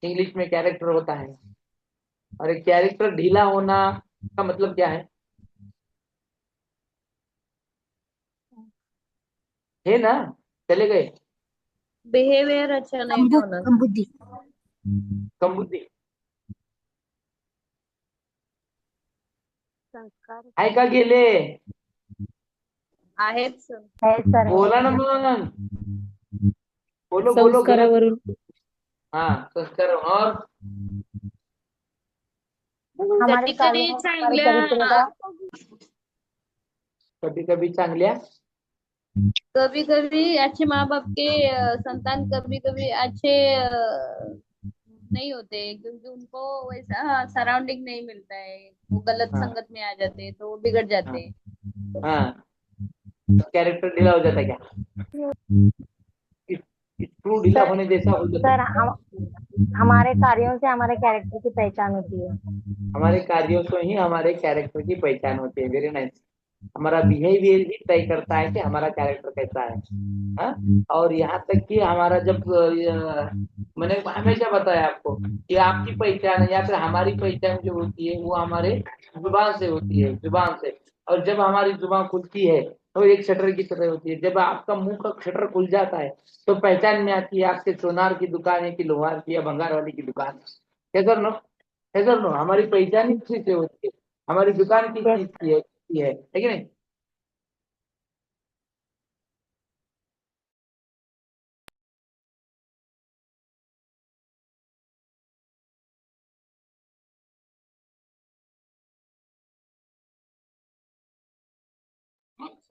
इंग्लिश में कैरेक्टर होता है। और एक कैरेक्टर ढीला होना का मतलब क्या है ना? चले गए? बिहेवियर अच्छा नहीं होना। कम बुद्धि। कम बुद्धि। संस्कार आहे का गेले? आहेत सर। है सर, बोला ना है। मग, बोलो बोलो, गलत? संस्कारावरून। हाँ, संस्कार। और हमारे कधी कधी कार्यों हमारे चांगल्या चरित्र का कभी कभी चांगल्या कभी कभी अच्छे माँ बाप के संतान कभी कभी अच्छे नहीं होते, क्योंकि उनको वैसा सराउंडिंग नहीं मिलता है। वो गलत हाँ संगत में आ जाते हैं तो वो बिगड़ जाते हाँ हैं। हाँ, कैरेक्टर ढीला हो जाता है क्या? स्क्रू ढीला सर। होने जैसा हो जाता सर, है? हमारे कार्यों से हमारे कैरेक्टर की पहचान होती है। हमारे कार्यों से ही हमारे कैरेक्टर की पहचान होती है। Very nice. हमारा बिहेवियर ही तय करता है कि हमारा कैरेक्टर कैसा है। हाँ? और यहाँ तक कि हमारा जब मैंने हमेशा बताया आपको कि आपकी पहचान है या फिर हमारी पहचान जो होती है वो हमारे जुबान से होती है, जुबान से। और जब हमारी जुबान खुलती है तो एक शटर की तरह होती है। जब आपका मुंह का शटर खुल जाता है तो पहचान में आती है आपके सोनार की दुकान है कि लोहार की या भंगार वाली की दुकान है। कैसा नो, ऐसा नो, हमारी पहचान ही किसी से होती है, हमारी दुकान किस यस। चीज की है कि नहीं।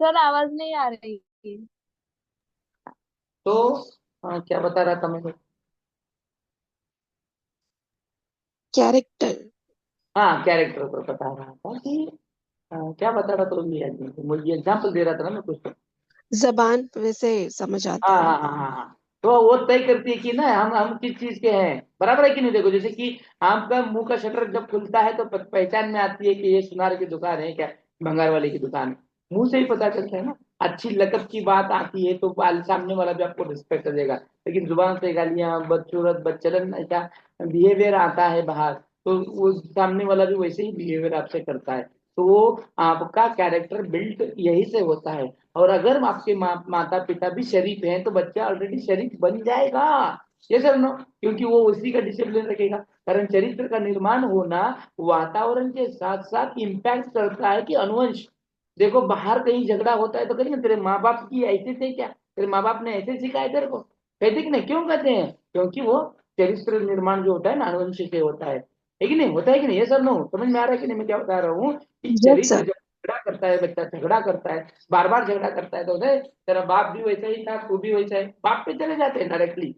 सर आवाज नहीं आ रही। तो क्या बता रहा था मैं। कैरेक्टर। हाँ, कैरेक्टर को बता रहा था कि क्या बता रहा था, मुझे याद नहीं, मुझे एग्जाम्पल दे रहा था ना मैं कुछ तो। जबान वैसे समझ आता हाँ है। हाँ हाँ हाँ हाँ। तो वो तय करती है कि ना हम किस चीज के हैं, बराबर है कि नहीं। देखो जैसे कि आपका मुंह का शटर जब खुलता है तो पहचान में आती है कि ये सुनार की दुकान है क्या भंगार वाले की दुकान है। मुंह से ही पता चलता है ना। अच्छी लकब की बात आती है तो सामने वाला भी आपको रिस्पेक्ट देगा। लेकिन जुबान से गालियां, बदसूरत, बदचलन, ऐसा बिहेवियर आता है बाहर, तो वो सामने वाला भी वैसे ही बिहेवियर आपसे करता है। तो वो आपका कैरेक्टर बिल्ट यही से होता है। और अगर आपके माता पिता भी शरीफ हैं तो बच्चा ऑलरेडी शरीफ बन जाएगा। ये सर नो, क्योंकि वो उसी का डिसिप्लिन रखेगा। कारण चरित्र का निर्माण होना वातावरण के साथ साथ इम्पैक्ट करता है कि अनुवंश। देखो बाहर कहीं झगड़ा होता है तो कहेंगे तेरे माँ बाप की ऐसे थे क्या, तेरे माँ बाप ने ऐसे सिखाया तेरे को, कहते कि नहीं, क्यों कहते हैं, क्योंकि वो चरित्र निर्माण जो होता है ना अनुवंश से होता है कि नहीं, होता है कि नहीं। ये सब नो समझ में आ रहा है कि नहीं मैं क्या बता रहा हूँ कि यस चरित्र सर। जब झगड़ा करता है, बच्चा झगड़ा करता है, बार बार झगड़ा करता है, तो उसे तेरा बाप भी वैसा ही था, तू भी वैसा है, बाप पे चले जाते हैं डायरेक्टली।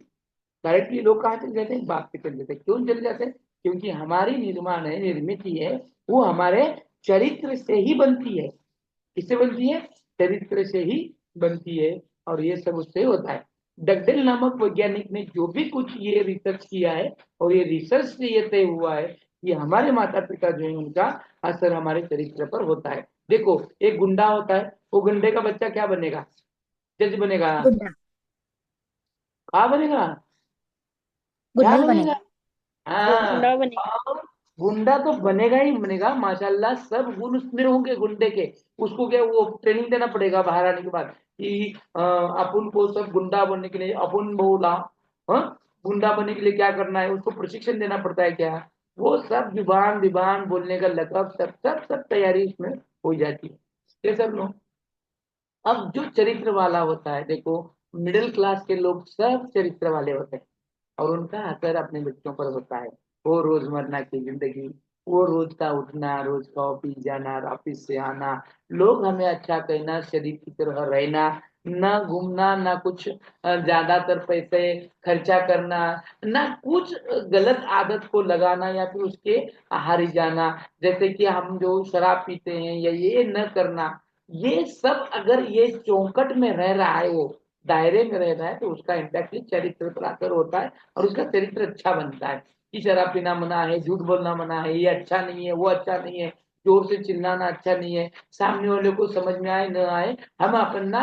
डायरेक्टली लोग कहाँ चले जाते हैं, बाप पे चले जाते हैं। क्यों चले जाते हैं, क्योंकि हमारी निर्माण है, निर्मित है, वो हमारे चरित्र से ही बनती है। किससे बनती है, चरित्र से ही बनती है। और ये सब उससे होता है। डगडेल नामक वैज्ञानिक ने जो भी कुछ ये रिसर्च किया है, और ये रिसर्च से ये तय हुआ है कि हमारे माता पिता जो है उनका असर हमारे चरित्र पर होता है। देखो एक गुंडा होता है, वो गुंडे का बच्चा क्या बनेगा, जज बनेगा, गुड्डा। क्या बनेगा, क्या गुड्डा ही बनेगा। बनेगा। हाँ, गुंडा बने। और गुंडा तो बनेगा ही बनेगा माशाल्लाह, सब गुण उसमें होंगे गुंडे के। उसको क्या वो ट्रेनिंग देना पड़ेगा बाहर आने के बाद कि अपन को सब गुंडा बनने के लिए अपन बोला, हाँ, गुंडा बनने के लिए क्या करना है, उसको प्रशिक्षण देना पड़ता है क्या, वो सब जुबान विबान बोलने का लकब सब सब सब तैयारी इसमें हो जाती है। ये सब लोग, अब जो चरित्र वाला होता है, देखो मिडिल क्लास के लोग सब चरित्र वाले होते हैं, और उनका असर अपने बच्चों पर होता है। वो रोजमर्रा की जिंदगी, वो रोज का उठना, रोज का ऑफिस जाना, ऑफिस से आना, लोग हमें अच्छा कहना, शरीफ की तरह रहना, ना घूमना, ना कुछ ज्यादातर पैसे खर्चा करना, ना कुछ गलत आदत को लगाना या फिर उसके आहारी जाना, जैसे कि हम जो शराब पीते हैं या ये न करना। ये सब अगर ये चौकट में रह रहा है, वो दायरे में रह रहा है, तो उसका इम्पैक्ट चरित्र पर असर होता है और उसका चरित्र अच्छा बनता है। कि शराब पीना मना है, झूठ बोलना मना है, ये अच्छा नहीं है, वो अच्छा नहीं है, जोर से चिल्लाना अच्छा नहीं है, सामने वाले को समझ में आए न आए, हम अपना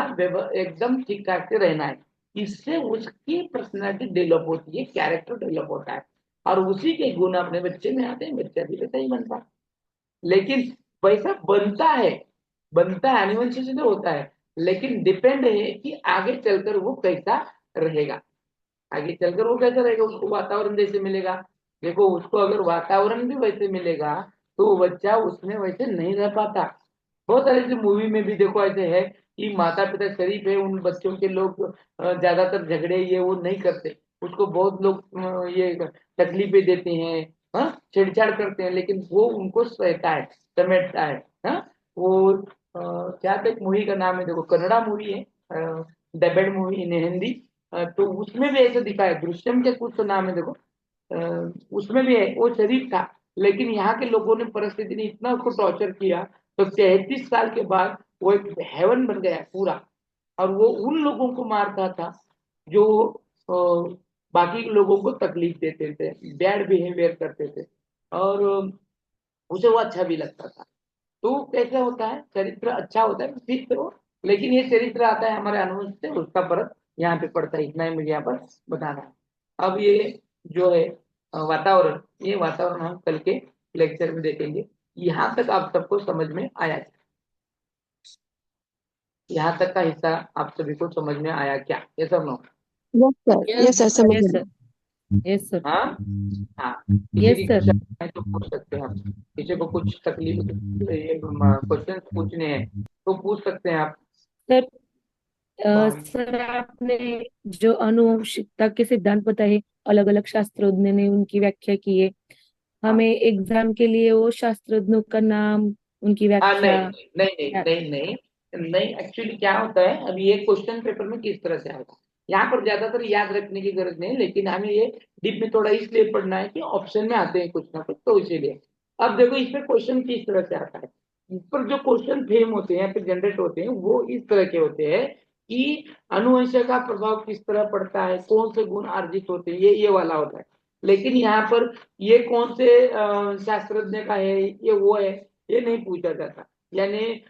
एकदम ठीक ठाक से रहना है। इससे उसकी पर्सनैलिटी डेवलप होती है, कैरेक्टर डेवलप होता है, और उसी के गुण अपने बच्चे में आते हैं, बच्चा भी वैसा ही बनता है। लेकिन वैसा बनता है एनिमल से तो होता है, लेकिन डिपेंड है कि आगे चलकर वो कैसा रहेगा। आगे चलकर वो कैसा रहेगा, उसको वातावरण जैसे मिलेगा। देखो उसको अगर वातावरण भी वैसे मिलेगा तो वो बच्चा उसमें वैसे नहीं रह पाता। बहुत सारे ऐसे मूवी में भी देखो ऐसे है कि माता पिता शरीफ है, उन बच्चों के लोग ज्यादातर झगड़े ये वो नहीं करते, उसको बहुत लोग ये तकलीफें देते हैं, हाँ, छेड़छाड़ करते हैं, लेकिन वो उनको सहता है, समेटता है। हाँ, वो क्या था, एक मूवी का नाम है, देखो कन्नड़ा मूवी है, डबेड मूवी इन हिंदी, तो उसमें भी ऐसे दिखाया, दृश्यम के कुछ तो नाम है देखो, उसमें भी है, वो शरीफ था, लेकिन यहाँ के लोगों ने, परिस्थिति ने इतना उसको टॉर्चर किया, तो 33 साल के बाद वो एक हेवन बन गया पूरा। और वो उन लोगों को मारता था जो बाकी के लोगों को तकलीफ देते थे, बैड बिहेवियर करते थे, और उसे वो अच्छा भी लगता था। तो कैसे होता है, चरित्र अच्छा होता है ठीक तो, लेकिन ये चरित्र आता है हमारे अनुवंश से, उसका फर्क यहाँ पे पड़ता है। इतना ही मुझे यहाँ पर बताना है। अब ये जो है वातावरण, ये वातावरण हम कल के लेक्चर में देखेंगे। यहाँ तक आप सबको समझ में आया? यहाँ तक का हिस्सा आप सभी को समझ में आया क्या? ये सब no? Yes sir, yes sir, समझ यस गए। सर, यस सर, हाँ हाँ, किसी यस की सर। क्वेश्चन है तो पूछ सकते हैं आप। किसी को कुछ तकलीफ, क्वेश्चन पूछने हैं तो पूछ सकते हैं आप। सर, तो सर आपने जो आनुवंशिकता के सिद्धांत बताए, अलग अलग शास्त्रज्ञ ने उनकी व्याख्या की है, हाँ हमें एग्जाम के लिए वो शास्त्रज्ञों का नाम, उनकी हाँ, नहीं व्याख्या नहीं नहीं नहीं नहीं नहीं, एक्चुअली क्या होता है, अभी ये क्वेश्चन पेपर में किस तरह से आएगा, यहाँ पर ज्यादातर याद रखने की जरूरत नहीं, लेकिन हमें ये डीप में थोड़ा इसलिए पढ़ना है कि ऑप्शन में आते हैं कुछ ना कुछ, तो इसीलिए। अब देखो इस पर क्वेश्चन किस तरह से आता है। इस पर जो क्वेश्चन फेम होते हैं या फिर जनरेट होते हैं वो इस तरह के होते हैं कि अनुवंश का प्रभाव किस तरह पड़ता है, कौन से गुण अर्जित होते हैं, ये वाला होता है। लेकिन यहाँ पर ये कौन से शास्त्रज्ञ का है, ये वो है, ये नहीं पूछा जाता। यानी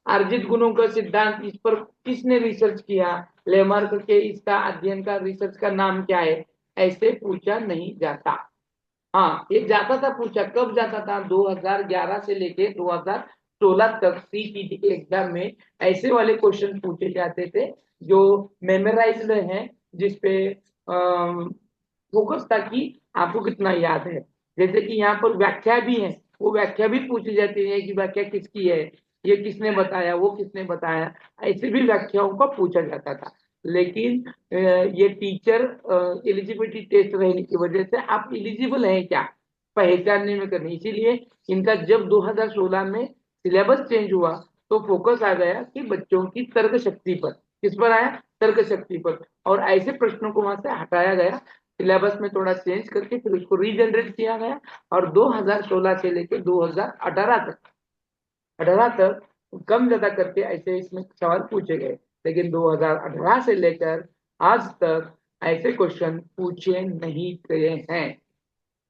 अर्जित गुणों का सिद्धांत, इस पर किसने रिसर्च किया, लेमार्क के इसका अध्ययन का रिसर्च का नाम क्या है, ऐसे पूछा नहीं जाता। हाँ, ये जाता था, पूछा कब जाता था, 2011 से लेके 2016 तक सीटीटी के एग्जाम में ऐसे वाले क्वेश्चन पूछे जाते थे जो मेमोराइज्ड हैं, जिसपे फोकस था कि आपको कितना याद है। जैसे कि यहाँ पर व्याख्या भी है, वो व्याख्या भी पूछी जाती है कि व्याख्या किसकी है, ये किसने बताया, वो किसने बताया, ऐसे भी व्याख्याओं को पूछा जाता था। लेकिन ये टीचर एलिजिबिलिटी टेस्ट रहने की वजह से आप एलिजिबल हैं क्या पहचानने में करनी, इसीलिए इनका जब 2016 में सिलेबस चेंज हुआ तो फोकस आ गया कि बच्चों की तर्क शक्ति पर। किस पर आया? तर्क शक्ति पर। और ऐसे प्रश्नों को वहां से हटाया गया, सिलेबस में थोड़ा चेंज करके फिर उसको रीजनरेट किया गया, और 2016 से लेकर 2018 तक कम ज्यादा करके ऐसे इसमें सवाल पूछे गए। लेकिन 2018 से लेकर आज तक ऐसे क्वेश्चन पूछे नहीं गए हैं।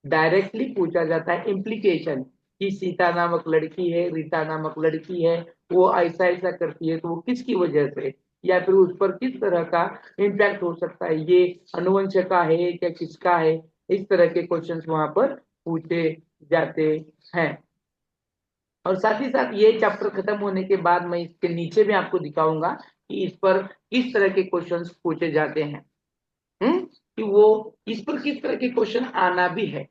डायरेक्टली पूछा जाता है इम्प्लीकेशन, कि सीता नामक लड़की है, रीता नामक लड़की है, वो ऐसा ऐसा करती है तो वो किसकी वजह से, या फिर उस पर किस तरह का इम्पैक्ट हो सकता है, ये अनुवंश का है क्या किसका है, इस तरह के क्वेश्चंस वहां पर पूछे जाते हैं। और साथ ही साथ ये चैप्टर खत्म होने के बाद मैं इसके नीचे भी आपको दिखाऊंगा कि इस पर किस तरह के क्वेश्चंस पूछे जाते हैं, कि वो इस पर किस तरह के क्वेश्चन आना भी है,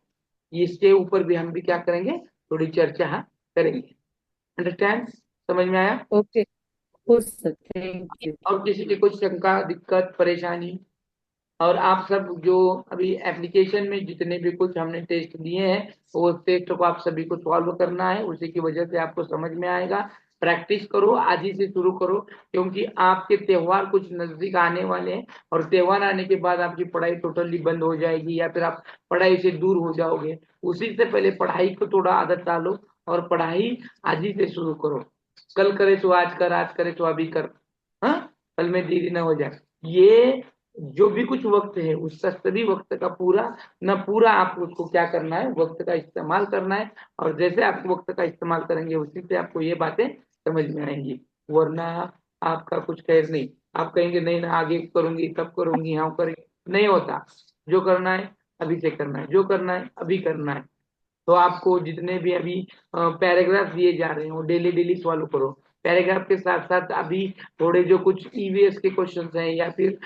इसके ऊपर भी हम भी क्या करेंगे, थोड़ी चर्चा करेंगे। अंडरस्टैंड? समझ में आया? ओके हो सर, थैंक यू। और किसी की कुछ शंका, दिक्कत, परेशानी? और आप सब जो अभी एप्लीकेशन में जितने भी कुछ हमने टेस्ट दिए हैं, वो टेस्ट को आप सभी को सॉल्व करना है, उसी की वजह से आपको समझ में आएगा। प्रैक्टिस करो, आज ही से शुरू करो, क्योंकि आपके त्योहार कुछ नजदीक आने वाले हैं, और त्योहार आने के बाद आपकी पढ़ाई टोटली बंद हो जाएगी, या फिर आप पढ़ाई से दूर हो जाओगे। उसी से पहले पढ़ाई को थोड़ा आदत डालो, और पढ़ाई आज ही से शुरू करो। कल करे तो आज कर, आज करे तो अभी कर, हाँ, कल में देरी ना हो जाए। ये जो भी कुछ वक्त है, उस सभी वक्त का पूरा आपको उसको क्या करना है, वक्त का इस्तेमाल करना है। और जैसे आप वक्त का इस्तेमाल करेंगे उसी से आपको ये बातें समझ में आएंगी, वरना आपका कुछ खैर नहीं। आप कहेंगे नहीं ना, आगे करूंगी, तब करूंगी, हाँ करेंगे, नहीं होता। जो करना है अभी से करना है, जो करना है अभी करना है। तो आपको जितने भी अभी पैराग्राफ दिए जा रहे हैं वो डेली डेली सॉल्व करो। पैराग्राफ के साथ साथ अभी थोड़े जो कुछ ईवीएस के क्वेश्चंस हैं, या फिर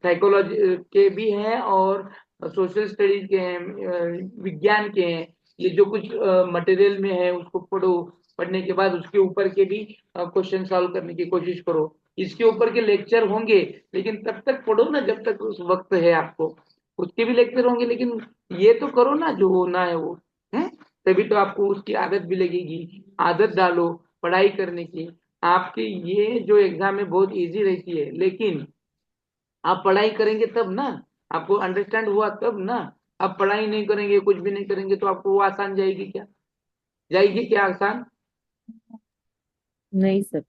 साइकोलॉजी के भी हैं, और सोशल स्टडीज के हैं, विज्ञान के हैं, ये जो कुछ मटेरियल में है उसको पढ़ो। पढ़ने के बाद उसके ऊपर के भी क्वेश्चन सॉल्व करने की कोशिश करो। इसके ऊपर के लेक्चर होंगे, लेकिन तब तक पढ़ो ना जब तक उस वक्त है आपको। उसके भी लेक्चर होंगे, लेकिन ये तो करो ना जो होना है वो, है, तभी तो आपको उसकी आदत भी लगेगी। आदत डालो पढ़ाई करने की। आपकी ये जो एग्जाम है बहुत इजी रहती है, लेकिन आप पढ़ाई करेंगे तब ना, आपको अंडरस्टैंड हुआ तब ना। आप पढ़ाई नहीं करेंगे, कुछ भी नहीं करेंगे, तो आपको वो आसान जाएगी क्या? जाएगी क्या आसान? नहीं सर।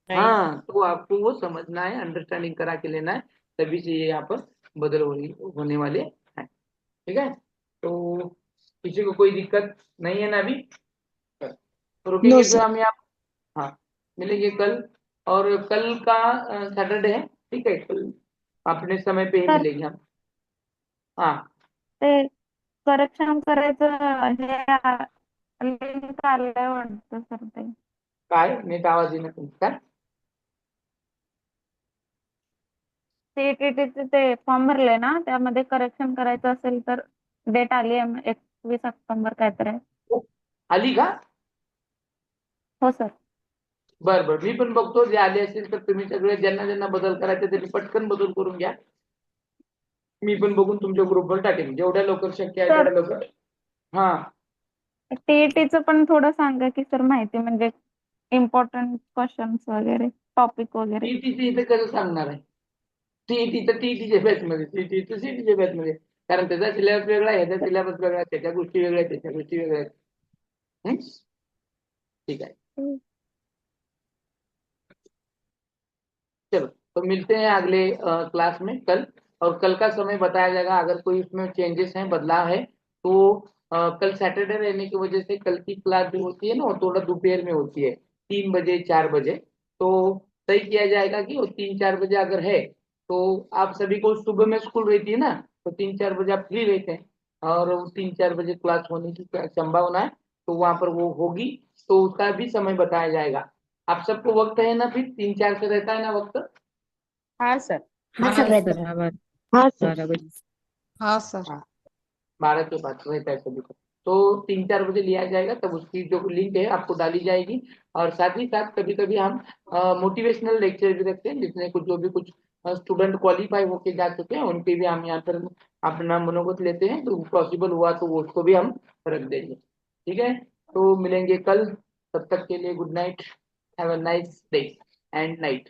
नहीं। हाँ, तो आपको वो समझना है, अंडरस्टैंडिंग करा के लेना है, तभी से ये यहाँ पर बदल होने वाले हैं। ठीक है, तो किसी को कोई दिक्कत नहीं है ना अभी? तो नो रुकेंगे फिर सर। हम यहाँ। हाँ, मिलेंगे कल। और कल का सैटरडे है, ठीक है, कल अपने समय पे ही सर मिलेंगे हम। हाँ, ते करेक्शन करायचं हे लिंक आलंय वाटतं सर ते. काय नीट आवाज येईना तुमचा काय? सीईटीचे ते फॉर्म भरले ना, त्यामध्ये करेक्शन करायचं असेल तर डेट आली आहे 21 ऑक्टोबर काहीतरी आहे. आली का? हो सर. बर बर, मी पण बघतो, जे आले असेल तर तुम्ही सगळे ज्यांना ज्यांना बदल करायचे त्यांनी पटकन बदल करून घ्या. मी पण बघून तुमच्या ग्रुपवर टाकेन जेवढ्या लवकर शक्य आहे सर तेवढ्या लवकर. हा, टीईटीचं पण थोडं सांगा की सर, माहिती म्हणजे इम्पॉर्टंट क्वेश्चन्स वगैरे, टॉपिक वगैरे. टीईटीचं इथे कसं सांगणार आहे? टीईटी तर टीईटीच्या बॅचमध्ये, सीईटी तर सीईटीच्या बॅचमध्ये, कारण त्याचा सिलेबस वेगळा आहे, ह्याचा सिलेबस वेगळा आहे, त्याच्या गोष्टी वेगळ्या आहेत, त्याच्या गोष्टी वेगळ्या आहेत. हं? ठीक है, चलो तो मिलते हैं अगले क्लास में कल। और कल का समय बताया जाएगा, अगर कोई उसमें चेंजेस हैं, बदलाव है तो कल सैटरडे रहने की वजह से कल की क्लास जो होती है ना, वो थोड़ा दोपहर में होती है, 3 बजे 4 बजे। तो तय किया जाएगा कि वो 3-4 बजे अगर है तो आप सभी को सुबह में स्कूल रहती है ना, तो 3-4 बजे आप फ्री रहते हैं और 3-4 बजे क्लास होने की संभावना है, तो वहां पर वो होगी, तो उसका भी समय बताया जाएगा। आप सबको वक्त है ना, फिर 3-4 से रहता है ना वक्त? हाँ सर। हाँ हाँ सर रहता सर, है। हाँ बार हाँ सर। 12 बजे। हाँ सर। हाँ, 12 के बाद रहता है सभी को। तो 3-4 बजे लिया जाएगा, तब उसकी जो लिंक है आपको डाली जाएगी। और साथ ही साथ कभी कभी हम मोटिवेशनल लेक्चर भी रखते हैं, जिसमें कुछ जो भी कुछ स्टूडेंट क्वालिफाई होके जा चुके हैं उनके भी हम यहाँ पर अपना मनोगत लेते हैं, तो पॉसिबल हुआ तो वो उसको भी हम रख देंगे। ठीक है, तो मिलेंगे कल, तब तक के लिए good night, have a nice day and night.